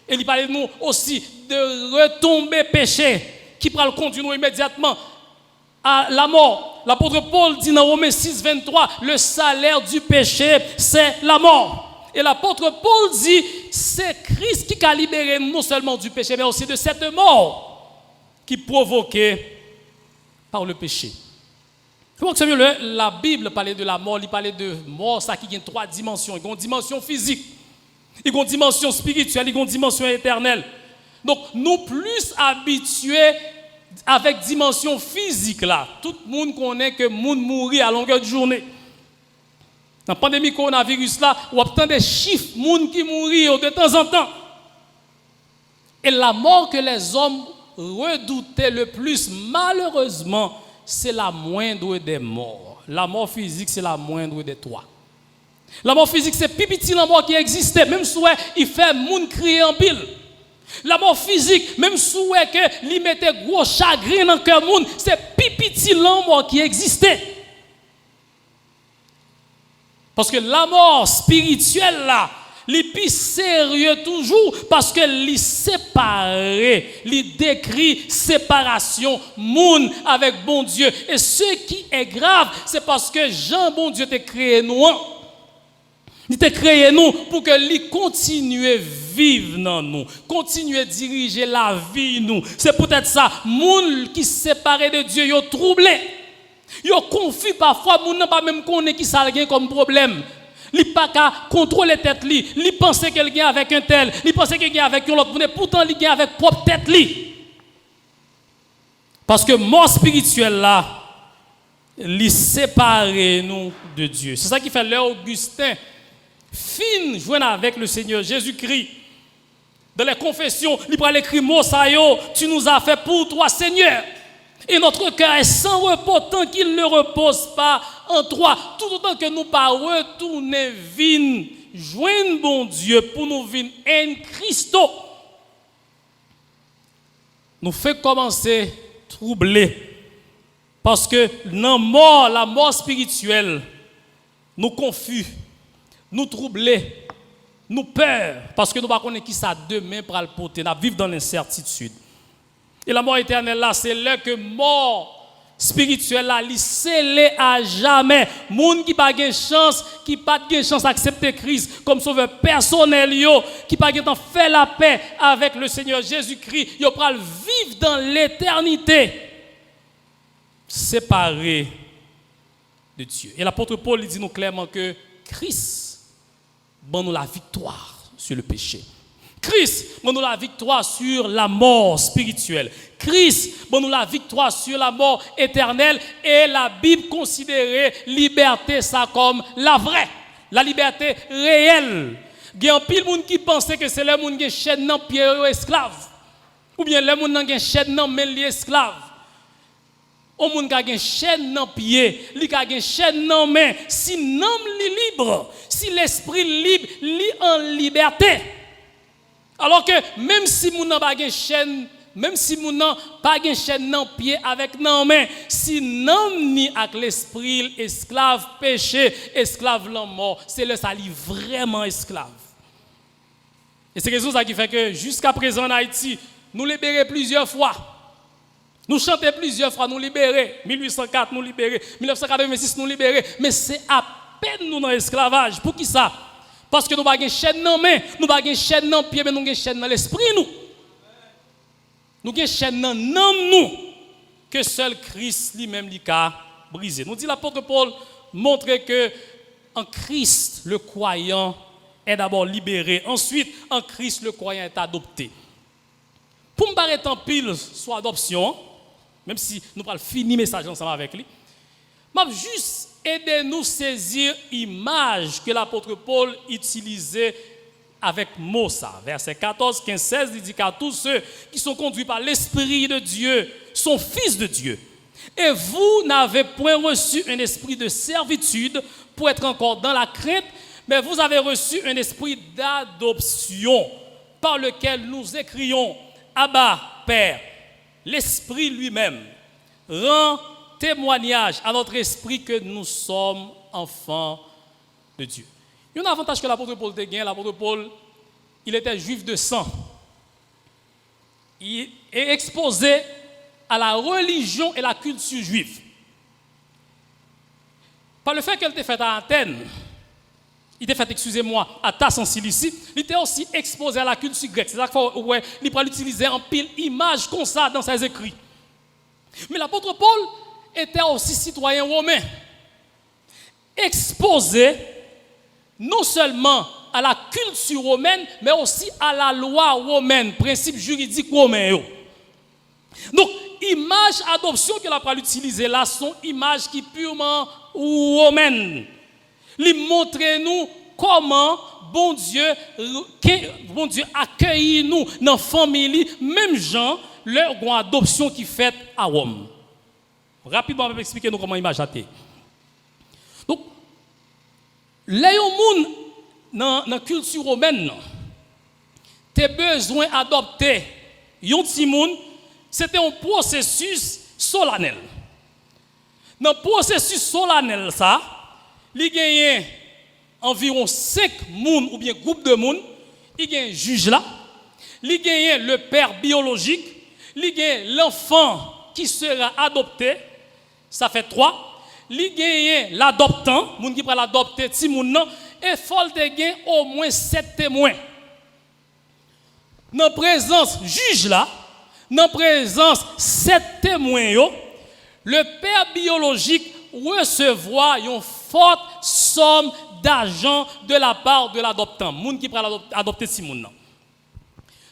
Et il parle de nous aussi de retomber péché, qui va le conduire nous immédiatement à la mort. L'apôtre Paul dit dans Romains 6, 23, le salaire du péché, c'est la mort. Et l'apôtre Paul dit, c'est Christ qui a libéré non seulement du péché, mais aussi de cette mort qui est provoquée par le péché. La Bible parlait de la mort, il parlait de mort, ça qui a 3 dimensions. Il y a une dimension physique, il y a une dimension spirituelle, il y a une dimension éternelle. Donc, nous plus habitués avec dimension physique là. Tout le monde connaît que le monde mourit à longueur de journée. Dans la pandémie coronavirus là, on obtient des chiffres, monde qui mourit de temps en temps. Et la mort que les hommes redoutaient le plus, malheureusement, c'est la moindre des morts. La mort physique, c'est la moindre des 3. La mort physique, c'est petit la mort qui existait. Même si il fait monde crier en pile. La mort physique, même si il mettait gros chagrin dans le cœur monde, c'est petit la mort qui existait. Parce que la mort spirituelle là, les plus sérieux toujours parce que les séparé, les décrit séparation monde avec bon Dieu. Et ce qui est grave, c'est parce que Jean bon Dieu t'a créé nous. Il t'a créé nous pour que lui continue à vivre dans nous, continue à diriger la vie nous. C'est peut-être ça, monde qui séparé de Dieu, yo troublé. Yo confus parfois, moun n'a pas même connaît qui ça gagne comme problème. Li pas qu'à contrôler tête li, li pense qu'elle gagne avec un tel, li pense qu'elle gagne avec l'autre, mais pourtant li gagne avec propre tête li. Parce que mort spirituelle là, li sépare nous de Dieu. C'est ça qui fait l'Augustin fin joindre avec le Seigneur Jésus-Christ. Dans les confessions, il prend l'écrit mot ça yo, tu nous as fait pour toi Seigneur. Et notre cœur est sans repos tant qu'il ne repose pas en toi. Tout autant que nous pas retourner vin, joindre bon Dieu pour nous vin en Christo. Nous fait commencer troubler. Parce que la mort spirituelle, nous confus, nous troubler, nous peur. Parce que nous ne savons pas qui ça demain pour le porter. Nous vivons dans l'incertitude. Et la mort éternelle là, c'est là que mort spirituelle là, il scellé à jamais. Moun qui pas de chance, qui pas de chance d'accepter Christ comme sauveur personnel yo, qui pas de faire la paix avec le Seigneur Jésus-Christ, yo pral vivre dans l'éternité séparé de Dieu. Et l'apôtre Paul il dit nous clairement que Christ donne nous la victoire sur le péché. Christ donne nous la victoire sur la mort spirituelle. Christ donne nous la victoire sur la mort éternelle. Et la Bible considère liberté ça comme la vraie, la liberté réelle. Il y a un pile de monde qui pense que c'est le monde qui chaîne dans pied esclave. Ou bien le monde qui chaîne dans main esclave. Au monde qui a chaîne dans pied, li a une chaîne dans main. Si l'homme est libre, si l'esprit libre, li en liberté. Alors que même si mon n'a pas de chaîne, même si mon n'a pas de chaîne dans pied avec non main, si non ni avec l'esprit esclave péché, esclave la mort, c'est le sali vraiment esclave. Et c'est raison ça qui fait que jusqu'à présent en Haïti, nous libérons plusieurs fois. Nous chantons plusieurs fois, nous libérons. 1804 nous libérons, 1986 nous libérons, mais c'est à peine nous dans l'esclavage. Pour qui ça? Parce que nous n'avons pas de chaîne dans main, nous n'avons pas de chaîne dans pied, mais nous avons une chaîne dans l'esprit. Nous avons une chaîne dans nous que seul Christ lui-même a brisé. Nous dit l'apôtre Paul montrer que en Christ, le croyant est d'abord libéré. Ensuite, en Christ, le croyant est adopté. Pour me paraître en pile sur adoption, même si nous allons finir le message ensemble avec lui, je vais juste aider nous saisir l'image que l'apôtre Paul utilisait avec mot ça. Verset 14, 15, 16, il dit qu'à tous ceux qui sont conduits par l'Esprit de Dieu sont fils de Dieu. Et vous n'avez point reçu un esprit de servitude pour être encore dans la crainte, mais vous avez reçu un esprit d'adoption par lequel nous écrions Abba, Père. L'Esprit lui-même rend témoignage à notre esprit que nous sommes enfants de Dieu. Il y a un avantage que l'apôtre Paul a gagné. L'apôtre Paul, il était juif de sang. Il est exposé à la religion et la culture juive. Par le fait qu'elle était faite à Athènes, il était fait, excusez-moi, à Tasse en Cilicie, il était aussi exposé à la culture grecque. C'est ça qu'il peut utiliser en pile image comme ça dans ses écrits. Mais l'apôtre Paul était aussi citoyen romain, exposé non seulement à la culture romaine, mais aussi à la loi romaine, principe juridique romain. Donc, image adoption que la parole utilisée là sont images qui purement romaines. Il montre nous comment bon Dieu accueille nous dans la famille, même gens, leur adoption qui fait à Rome. Rapidement, je vais expliquer nous comment image a été. Donc, les gens dans la culture romaine, tu as besoin d'adopter un petit monde, c'était un processus solennel. Dans le processus solennel, ça, il y a environ 5 personnes ou bien groupe de monde, il y a un juge là, il y a le père biologique, il y a l'enfant qui sera adopté, ça fait 3. Il y a l'adoptant, moun qui va l'adopter, ti moun nan, et il faut gagner au moins 7 témoins. Dans la présence juge là, dans la présence 7 témoins, le père biologique recevra une forte somme d'argent de la part de l'adoptant, moun qui va adopter ti moun nan.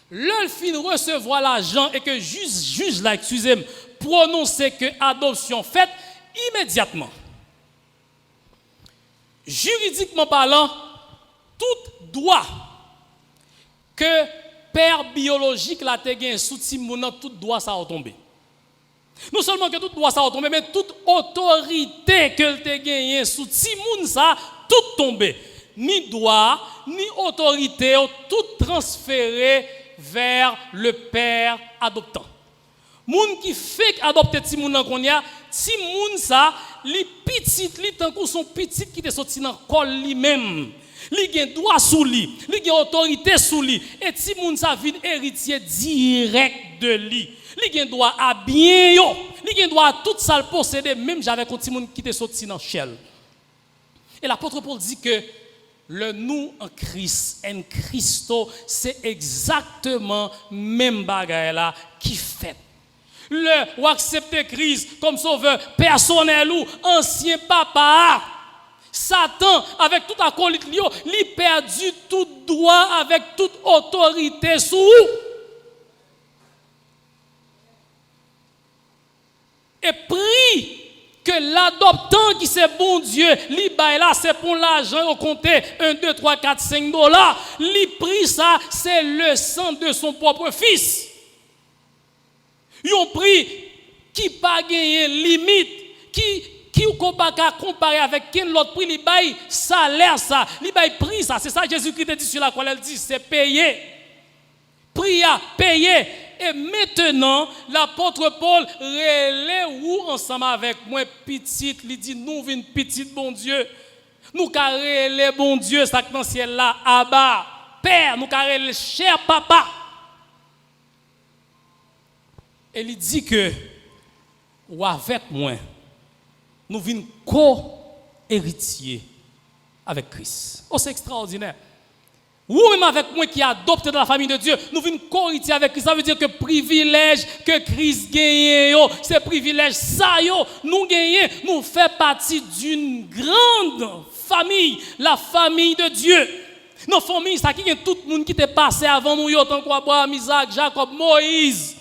Le fin recevoir l'argent et que juge là, excusez-moi, prononcer que adoption faite immédiatement. Juridiquement parlant, tout droit que père biologique la te gen sous ti moun, tout droit ça va tomber. Non seulement que tout droit ça va tomber, mais toute autorité que te gagné sous ti moun ça tout tomber. Ni droit, ni autorité, tout transféré vers le père adoptant. Moun qui fait adopter ti moun nan konya, ti moun sa, li petit, li tankou son petit qui te sorti dans col li même. Li gen droit sous li, li gen autorité sous li, et ti moun sa vin héritier direct de li. Li gen droit à bien yo, li gen droit à tout ça le posséder même j'avais kon ti moun qui te sorti dans chel. Et l'apôtre Paul dit que le nous en Christ, en Christo, c'est exactement même bagaille là qui fait. Le ou accepter Christ comme sauveur personnel ou ancien papa, Satan avec tout acolyte lui, il perdu tout droit avec toute autorité sous. Et prie que l'adoptant qui c'est bon Dieu, li bay là c'est pour l'argent au compter 1, 2, 3, 4, 5 dollars. Li prie ça, c'est le sang de son propre fils. Yon prix qui pas gagné limite, qui ou pas comparer avec quel autre prix li bay salaire ça, li bay prix ça, c'est ça Jésus-Christ dit sur la croix, elle dit c'est payé. Prix à payer. Et maintenant, l'apôtre Paul relève ou ensemble avec moi petite, il dit nous vinn petite bon Dieu. Nous carré bon Dieu ça dans ciel là, Abba, Père, nous carré le cher papa. Et il dit que, ou avec moi, nous venons co-héritiers avec Christ. Oh, c'est extraordinaire. Ou même avec moi qui adopte dans la famille de Dieu, nous venons co-héritiers avec Christ. Ça veut dire que privilège que Christ gagne, c'est privilège ça, nous gagnons, nous faisons partie d'une grande famille, la famille de Dieu. Nos familles, ça qui est tout le monde qui est passé avant nous, tant qu'Abraham, Isaac, Jacob, Moïse.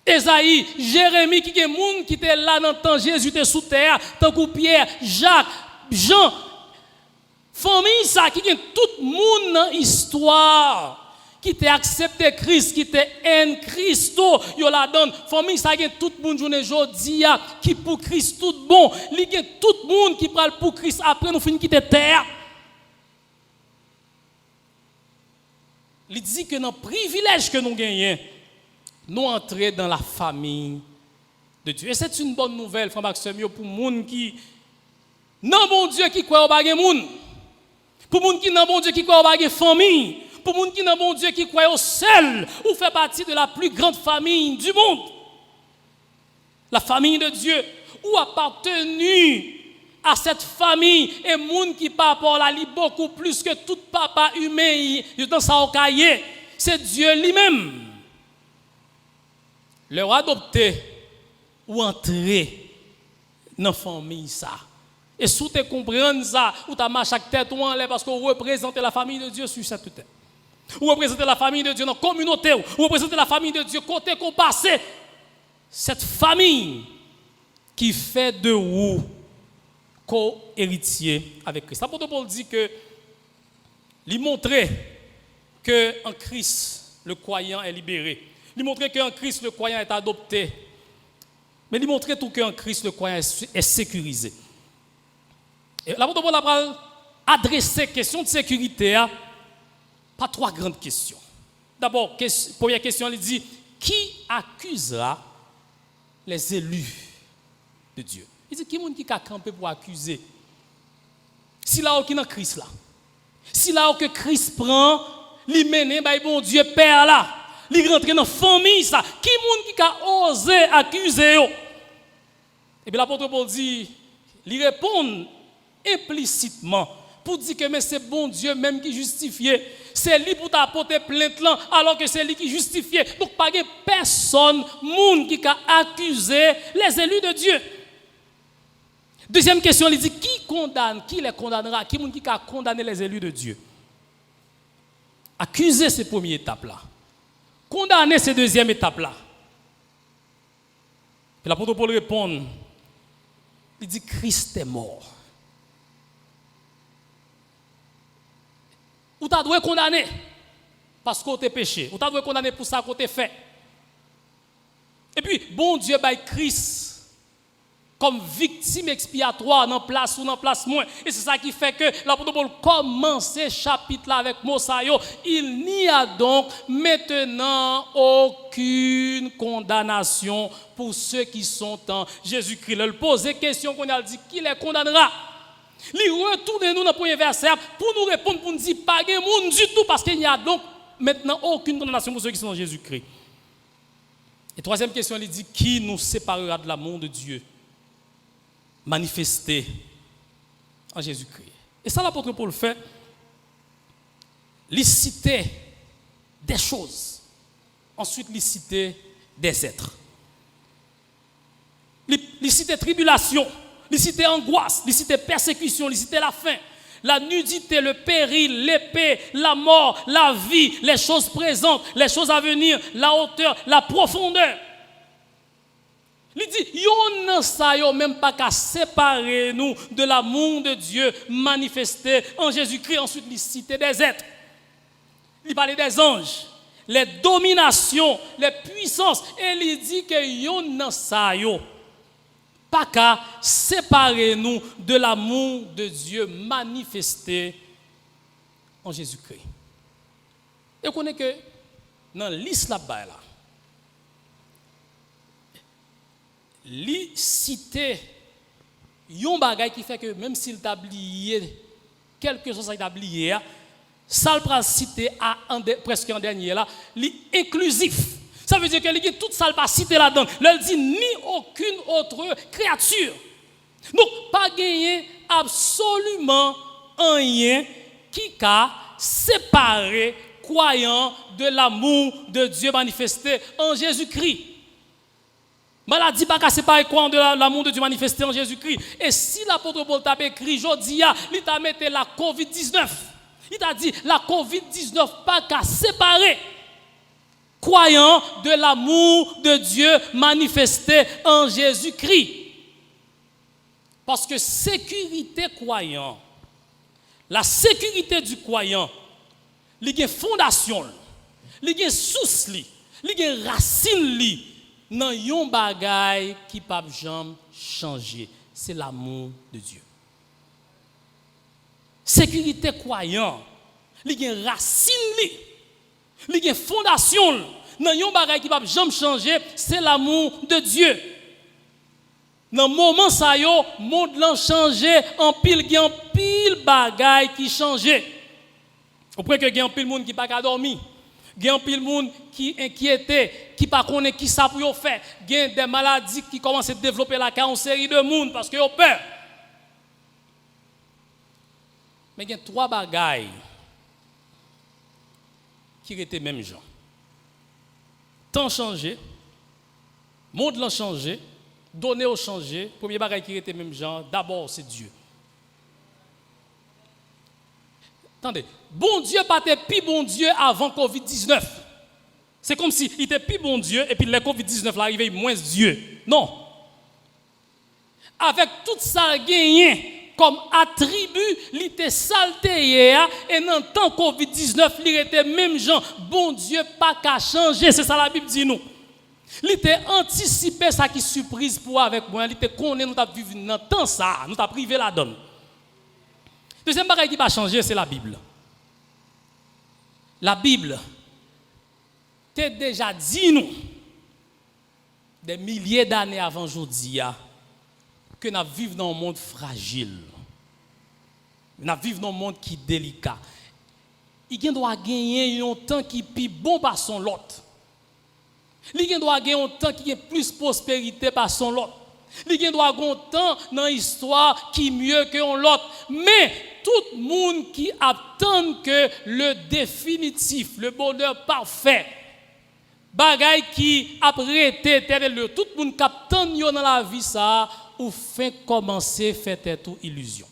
Esaïe, Jérémie, qui est monde qui était là dans le temps, Jésus était sous terre, tant que Pierre, Jacques, Jean. Famille, ça qui est tout le monde dans l'histoire, qui t'a accepté Christ, qui t'a en Christo, yo la donne. Famille, ça qui est tout le monde journée jodi qui pour Christ tout bon. Il y a tout le monde qui parle pour Christ après nous finir quitter terre. Il dit que dans le privilège que nous gagnons, nous entrer dans la famille de Dieu. Et c'est une bonne nouvelle, frère Maxime, pour les gens qui non bon Dieu qui croit au bagage monde. Pour les gens qui non bon Dieu qui croit au bagage famille. Pour les gens qui non bon Dieu qui croit au seul ou fait partie de la plus grande famille du monde. La famille de Dieu ou appartenu à cette famille et monde qui parle là lit beaucoup plus que tout papa humain dans sa cahier, c'est Dieu lui-même. Leur adopter ou entrer dans la famille ça. Et si tu comprends ça, ou tu marches chaque tête ou en l'air parce que vous représentez la famille de Dieu sur cette terre. Vous représentez la famille de Dieu dans la communauté, vous représentez la famille de Dieu côté qu'on passe. Cette famille qui fait de vous co-héritier avec Christ. L'apôtre Paul dit que il montrait que en Christ le croyant est libéré. Il montrait qu'en Christ le croyant est adopté. Mais il montrait tout qu'en Christ le croyant est sécurisé. Et l'apôtre Paul a adressé question de sécurité à pas trois grandes questions. D'abord, première question, il dit qui accusera les élus de Dieu? Il dit qui est-ce qui a campé pour accuser? Si là où qui dans Christ là. Si là où que Christ prend, il mène bon Dieu Père là, il rentre dans la famille ça. Qui est-ce qui a osé accuser? Et bien l'apôtre Paul dit, il répond implicitement pour dire que mais c'est bon Dieu même qui justifie. C'est lui pour t'apporter plainte là, alors que c'est lui qui justifie. Donc pas de personne, monde qui a accusé les élus de Dieu. Deuxième question, il dit qui condamne, qui les condamnera, qui a condamné les élus de Dieu? Accuser, c'est la première étape là. Condamner, c'est la deuxième étape là. Et l'apôtre Paul répond, il dit Christ est mort. Ou tu dois condamner parce qu'on t'a péché. Ou tu dois condamner pour ça qu'on t'a fait. Et puis, bon Dieu, by Christ comme victime expiatoire dans place ou dans place moins. Et c'est ça qui fait que l'apôtre Paul commence ce chapitre là avec Mosaïo. Il n'y a donc maintenant aucune condamnation pour ceux qui sont en Jésus-Christ. Il pose des questions qu'on a dit qui les condamnera. Il retourne nous dans le premier verset pour nous répondre, pour nous dire pas de monde du tout parce qu'il n'y a donc maintenant aucune condamnation pour ceux qui sont en Jésus-Christ. Et troisième question, il dit qui nous séparera de l'amour de Dieu manifesté en Jésus-Christ. Et ça l'apôtre Paul fait, il cite des choses, ensuite il cite des êtres. Il cite tribulation, il cite angoisse, il cite persécution, il cite la faim, la nudité, le péril, l'épée, la mort, la vie, les choses présentes, les choses à venir, la hauteur, la profondeur. Il dit, yon sa yo même pas qu'à séparer nous de l'amour de Dieu manifesté en Jésus-Christ. Ensuite, il cite des êtres. Il parlait des anges, les dominations, les puissances. Et il dit que yon sa yo pas qu'à séparer nous de l'amour de Dieu manifesté en Jésus-Christ. Et vous connaissez que dans l'islam là, li cité yon bagay qui fait que même s'il t'a oublié quelque chose qu'il t'a oublié ça le pral cité à presque en dernier là li inclusif. Ça veut dire que li tout ça le pas cité là-dedans. Il dit ni aucune autre créature. Donc pas gagner absolument rien qui a séparé croyant de l'amour de Dieu manifesté en Jésus-Christ. Maladie pas qu'à séparer quoi de l'amour de Dieu manifesté en Jésus-Christ. Et si l'apôtre Paul t'a écrit aujourd'hui, il t'a mis la COVID-19. Il t'a dit la COVID-19 pas qu'à séparer croyant de l'amour de Dieu manifesté en Jésus-Christ. Parce que sécurité croyant, la sécurité du croyant, il y a une fondation, il y a une source, il y a une racine. Non, yon bagay qui pas jamais changer, c'est l'amour de Dieu. Sécurité croyant, il y a une racine, il y a une fondation. Non, yon bagay qui pas jamais changer, c'est l'amour de Dieu. Dans le moment ça yo, monde l'en changé, en pile gen pile bagay qui changé. Au point que gen pile monde qui pas ka dormi. Gen pile monde qui inquiété, qui pas connaît qui ça pour faire. Gen des maladies qui commencent à développer la une série de monde parce que yo peur. Mais il y a 3 bagailles qui étaient même gens. Temps changé, monde l'a changé, données ont changé. Premier bagaille qui était même gens, d'abord c'est Dieu. Attendez, bon Dieu pas été plus bon Dieu avant Covid-19. C'est comme si il était plus bon Dieu et puis le Covid-19 l'arrivée moins Dieu. Non. Avec tout ça gagné comme attribut, il était saleté et dans le temps Covid-19, il était même gens, bon Dieu pas qu'à changer, c'est ça la Bible dit nous. Il était anticipé ça qui surprise pour avec moi, il était connaît nous t'a vivre dans temps ça, nous t'a privé la donne. Deuxième bagage qui va changer, c'est la Bible. La Bible t'a déjà dit nous des milliers d'années avant aujourd'hui que nous vivons dans un monde fragile. Nous vivons dans un monde qui est délicat. Il doit gagner un temps qui est plus bon par son lot. Il doit gagner un temps qui est plus prospérité par son lot. Il doit gagner un temps dans l'histoire qui est mieux que l'autre. Mais tout le monde qui attend que le définitif, le bonheur parfait, bagaille qui après été éternel, tout le monde qui attend dans la vie ça, ou fait commencer faire toute illusion.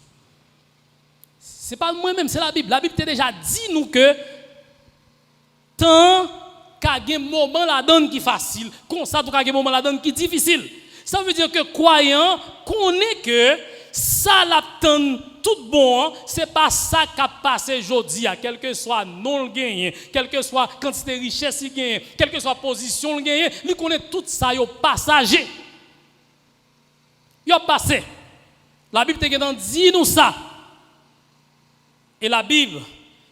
C'est pas moi-même, c'est la Bible. La Bible t'a déjà dit nous que tant qu'il y a un moment la donne qui est facile, comme ça tout qu'il y a un moment la donne qui est difficile. Ça veut dire que croyant connaît que ça l'attend tout bon, c'est pas ça qui a passé aujourd'hui, quel que soit non le gagné, quel que soit quantité de richesse il gagne, quelle que soit position il gagne, il connaît tout ça yo passager. Yo passé. La Bible te dit nous ça. Et la Bible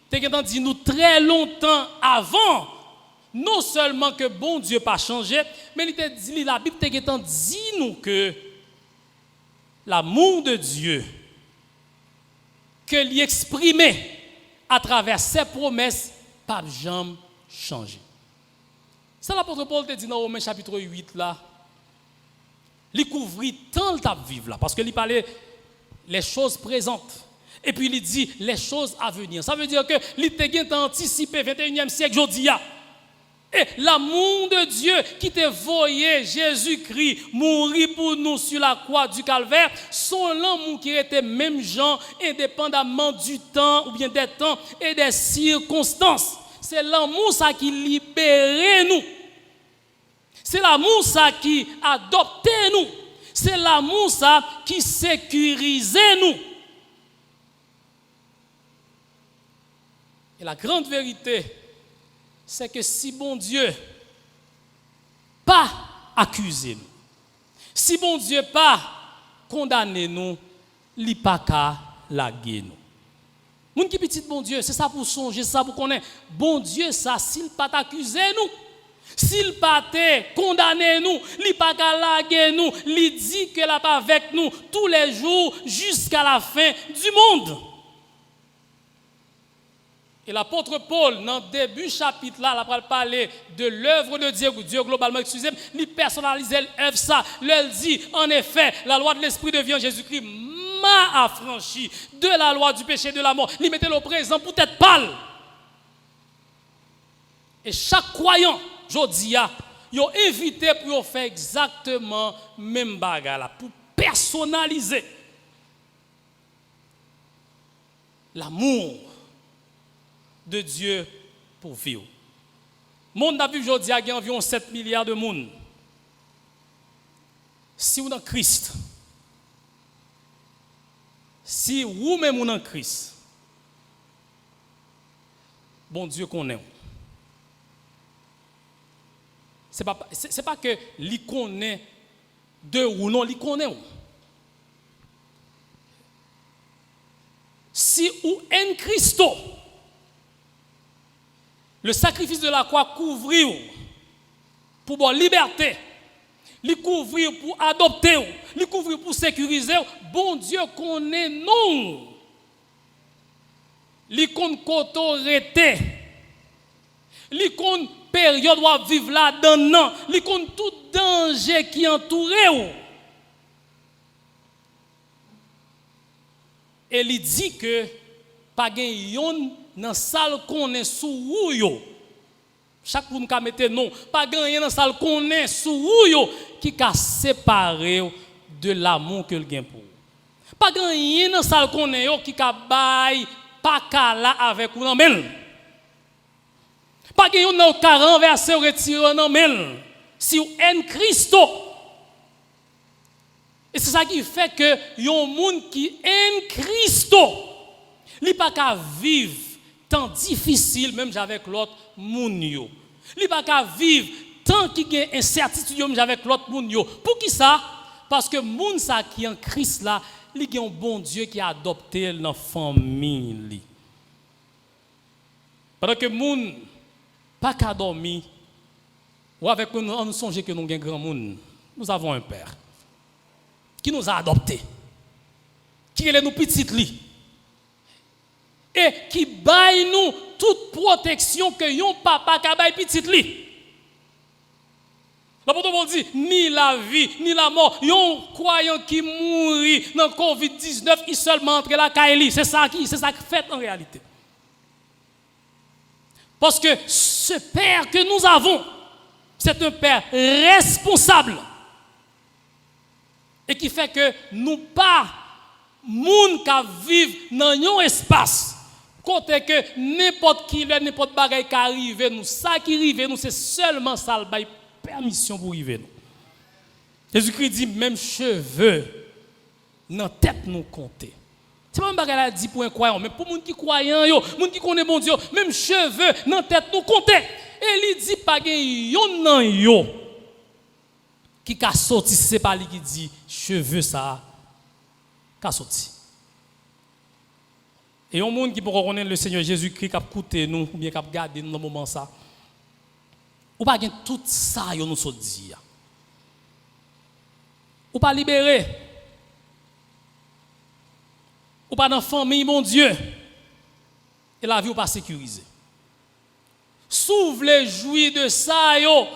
te dit nous très longtemps avant, non seulement que bon Dieu pas changé, mais il te dit la Bible te dit nous que l'amour de Dieu que lui exprimé à travers ses promesses pas jamais changé. Ça l'apôtre Paul te dit dans Romains chapitre 8 là. Il couvrit tant le tap vivre là parce que il parlait les choses présentes et puis il dit les choses à venir. Ça veut dire que il te anticipé 21e siècle aujourd'hui. Et l'amour de Dieu qui te voyait Jésus-Christ mourir pour nous sur la croix du calvaire, son l'amour qui était même gens indépendamment du temps ou bien des temps et des circonstances. C'est l'amour ça qui libérait nous. C'est l'amour ça qui adoptait nous. C'est l'amour ça qui sécurisait nous. Et la grande vérité, c'est que si bon Dieu pas accusé nous, si bon Dieu pas condamné nous, il pas qu'à laguer nous. Moun qui petit bon Dieu, c'est ça pour songer, c'est ça pour connaître. Bon Dieu ça s'il pas accusé nous, s'il pas condamné nous, il pas qu'à laguer nous, il dit que là pas avec nous tous les jours jusqu'à la fin du monde. Et l'apôtre Paul, dans le début chapitre là, il a parlé de l'œuvre de Dieu, Dieu globalement, excusez-moi, il personnalise l'œuvre ça. Il dit, en effet, la loi de l'esprit de vie en Jésus-Christ m'a affranchi de la loi du péché et de la mort. Il mettait le présent pour être pâle. Et chaque croyant, aujourd'hui, il a invité pour faire exactement le même bagarre, pour personnaliser l'amour de Dieu pour vivre. Le monde aujourd'hui a environ 7 milliards de monde. Si vous êtes dans Christ, si vous-même êtes dans Christ, bon Dieu connaît. Ce n'est pas que lui connaît de ou non, lui connaît. Si vous êtes en Christ, le sacrifice de la croix couvrir pour bonne liberté, li couvrir pour adopter, li couvrir pour sécuriser, bon Dieu connaît non. Li connaît koto rete. Li connaît période où vivre là dedans, li connaît tout danger qui entoure ou. Et il dit que pas gen yon dans salle qu'on est sous yo. Chaque monde ka mette non, pas gen dans salle qu'on est sous yo qui ka séparer de l'amour que le gen pour. Pas gen dans salle qu'on est yo qui ka bay pas kala avec ou nan men. Pas gen yon nan ka renverser ou retirer nan men. Si ou en Christo. Et c'est ça qui fait que yon moun qui en Christo, li pa ka vivre tant difficile même avec l'autre moun yo. Li pa ka vivre tant qui gen incertitude même avec l'autre moun yo. Pour qui ça? Parce que moun sa qui en Christ là, li gen un bon Dieu qui a adopté dans famille li. Pendant que moun pas ka dormi ou avec nous songe que nous gen grand moun, nous avons un père qui nous a adoptés, qui est nous petites li, et qui baille nous toute protection que yon papa ka baille petite li. L'apôtre Paul dit, ni la vie, ni la mort, yon croyant qui mourit dans COVID-19, il seulement entre la caille. C'est ça qui fait en réalité. Parce que ce père que nous avons, c'est un père responsable. Et qui fait que nous pas moun ka vivre dans un espace côté que n'importe qui n'importe bagaille qui arrive nous ça qui arrive nous c'est seulement ça le bail permission pour arriver nous. Jésus-Christ dit même cheveux dans tête nous compter. C'est pas un bagaille dit pour un croyant mais pour moun qui croyant yo, moun qui connaît bon Dieu, même cheveux dans tête nous compter. Et il dit pas gen yon nan yo qui ka sorti, c'est pas lui qui dit cheveux ça ka sorti. Et un monde qui peut reconnaître le Seigneur Jésus-Christ qui a coûté nous ou bien qui a gardé nous dans moment ça. Ou pas gen tout ça yo nous so dit. Ou pas libéré. Ou pas dans famille mon Dieu. Et la vie ou pas sécurisée. S'ouvre jouir de ça yo.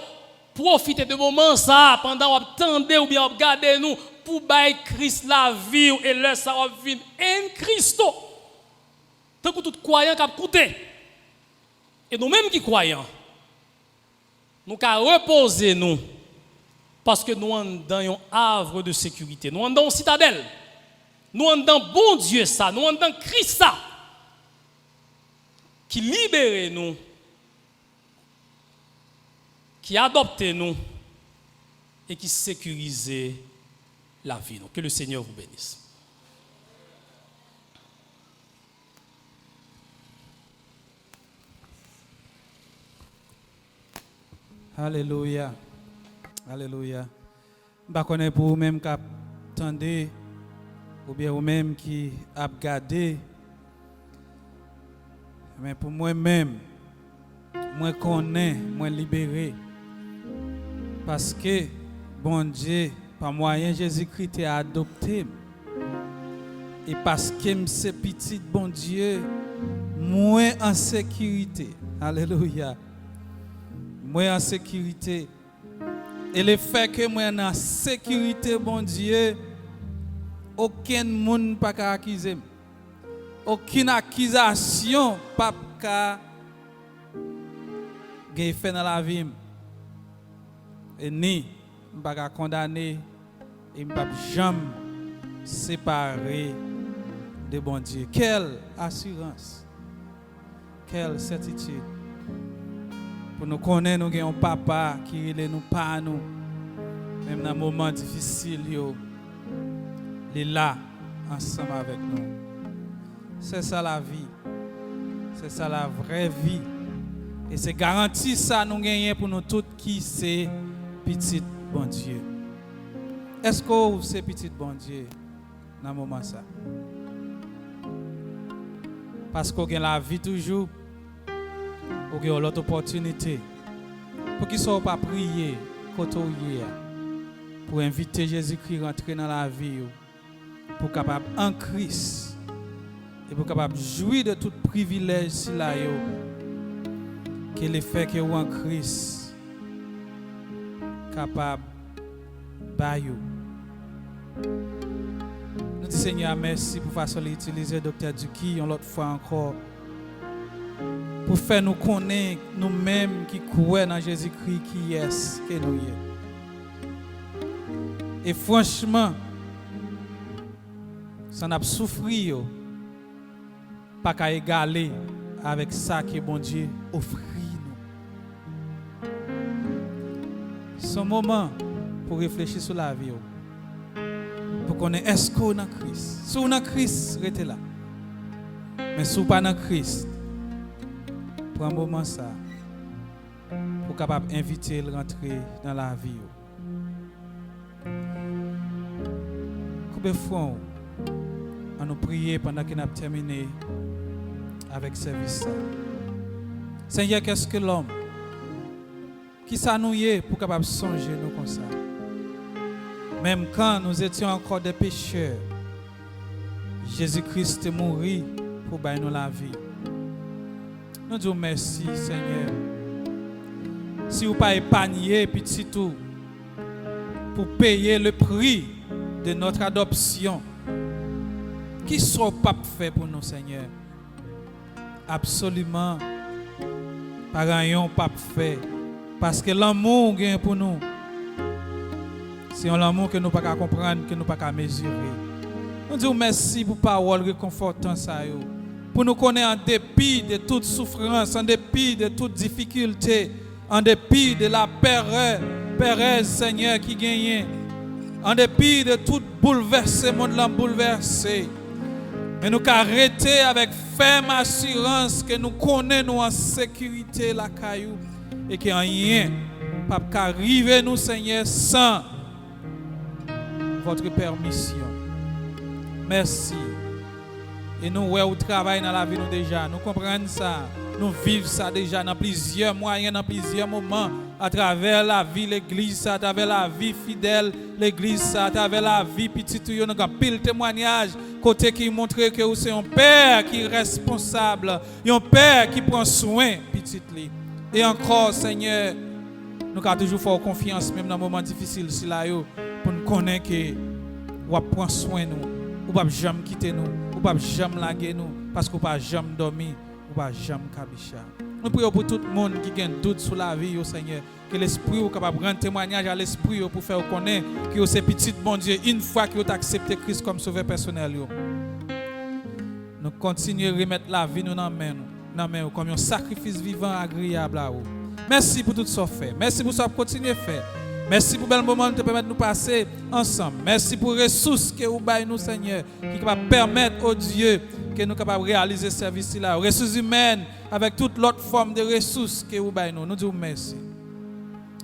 Profitez de moment ça pendant vous attendez ou bien regardez nous pour bailler Christ la vie et le ça va venir en Christo. Tant que tout croyant qui a coûté. Et nous mêmes qui croyons nous ca reposer nous parce que nous sommes dans un havre de sécurité. Nous sommes dans une citadelle. Nous sommes dans bon Dieu ça, nous sommes dans Christ ça qui libère nous, qui adopte nous et qui sécurise la vie. Que le Seigneur vous bénisse. Alléluia. Alléluia. Je ne connais pas vous-même qui attendez ou bien vous-même qui a regardé. Mais pour moi-même, moi connais, moi libéré. Parce que, bon Dieu, par moyen Jésus-Christ a adopté. Et parce que c'est petit, bon Dieu, moi en sécurité. Alléluia. Moi en sécurité. Et le fait que moi en sécurité, bon Dieu, aucun monde pas qu'à accuser. Aucune accusation pas qu'à fait dans la vie. Et ni pas qu'à condamner et pas jamais séparer de bon Dieu. Quelle assurance. Quelle certitude. Pour nous connaître, nous avons un papa qui est nous pas nous. Même dans les moments difficiles, il est là, ensemble avec nous. C'est ça la vie. C'est ça la vraie vie. Et c'est garanti ça nous gagnons pour nous tous qui c'est petit bon Dieu. Est-ce que c'est petit bon Dieu dans ce moment ça? Parce qu'on a la vie toujours. Ou a l'autre opportunité pour qu'ils ne soient pas priés, pour inviter Jésus-Christ à rentrer dans la vie, pour capable en Christ et pour capable jouir de tout privilège que le fait que vous en Christ capable de nous dit Seigneur, merci pour façon d'utiliser Dr. Duki une autre fois encore. Pour faire nous connaître nous-mêmes qui croyons dans Jésus-Christ qui est, que nous sommes. Et franchement, ça n'a pas souffert, pas qu'à égaler avec ça que bon Dieu offre nous. C'est un moment pour réfléchir sur la vie. Pour connaître est-ce qu'on est dans Christ. Si on est dans Christ, restez là. Mais si on n'est pas dans Christ, prends un moment ça pour capable inviter le rentrer dans la vie. Combien de fois on nous prier pendant qu'on a terminé avec ce service. Seigneur, qu'est-ce que l'homme qui ça nous y est pour capable songer nous comme ça? Même quand nous étions encore des pécheurs, Jésus-Christ est mort pour bailler nous la vie. Nous disons merci, Seigneur. Si vous pas épargné petit tout pour payer le prix de notre adoption, qui sont pas fait pour nous, Seigneur? Absolument pas rien pas fait, parce que l'amour gagne pour nous. C'est un amour que nous ne pouvons pas comprendre, que nous ne pouvons pas mesurer. Nous disons merci pour la parole réconfortante, pour nous connaître en dépit de toute souffrance, en dépit de toute difficulté, en dépit de la pérèse, Seigneur, qui gagne, en dépit de tout bouleversement, monde bouleversé. Mais nous arrêter avec ferme assurance que nous connaissons en sécurité la caillou et qu'il n'y a rien pas arriver nous, Seigneur, sans votre permission. Merci. Et nous, où travaillons dans la vie nous déjà, nous comprenons ça, nous vivons ça déjà dans plusieurs moyens, dans plusieurs moments, à travers la vie l'église, à travers la vie fidèle l'église, à travers la vie petite, nous avons pile témoignage côté qui montre que c'est un père qui est responsable, un père qui prend soin petite li. Et encore, Seigneur, nous avons toujours fait confiance même dans les moments difficiles pour nous connaître que vous prenez soin de nous, vous ne pouvez jamais quitter nous, vous ne pouvez jamais laguer nous, parce que vous ne pouvez jamais dormir, vous ne pouvez jamais cabicher. Nous prions pour tout le monde qui a un doute sur la vie, Seigneur, que l'Esprit est capable de rendre témoignage à l'Esprit pour faire connaître que c'est petit bon Dieu une fois que vous avez accepté Christ comme sauveur personnel. Nous continuons à remettre la vie dans nos mains comme un sacrifice vivant agréable à vous. Merci pour tout ce que vous faites. Merci pour ce que vous continuez à faire. Merci pour le bel moment de permettre de nous passer ensemble. Merci pour les ressources que vous avez nous, Seigneur, qui va permettre au Dieu que nous capables de réaliser ce service-là. Ressources humaines, avec toute l'autre forme de ressources que vous avez nous. Nous disons merci.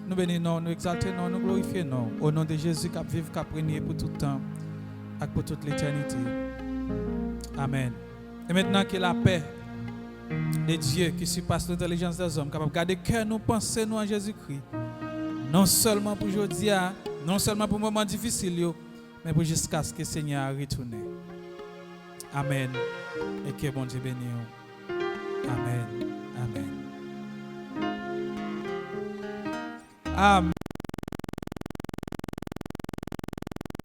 Nous bénissons, nous exaltons, nous glorifions. Au nom de Jésus, qui vive, qui régné pour tout le temps et pour toute l'éternité. Amen. Et maintenant que la paix de Dieu qui surpasse l'intelligence des hommes, capable de garder cœur nous, penser nous en Jésus-Christ. Non seulement pour aujourd'hui, non seulement pour moments difficiles, mais pour jusqu'à ce que le Seigneur retourne. Amen. Et que bon Dieu bénisse. Amen. Amen. Amen.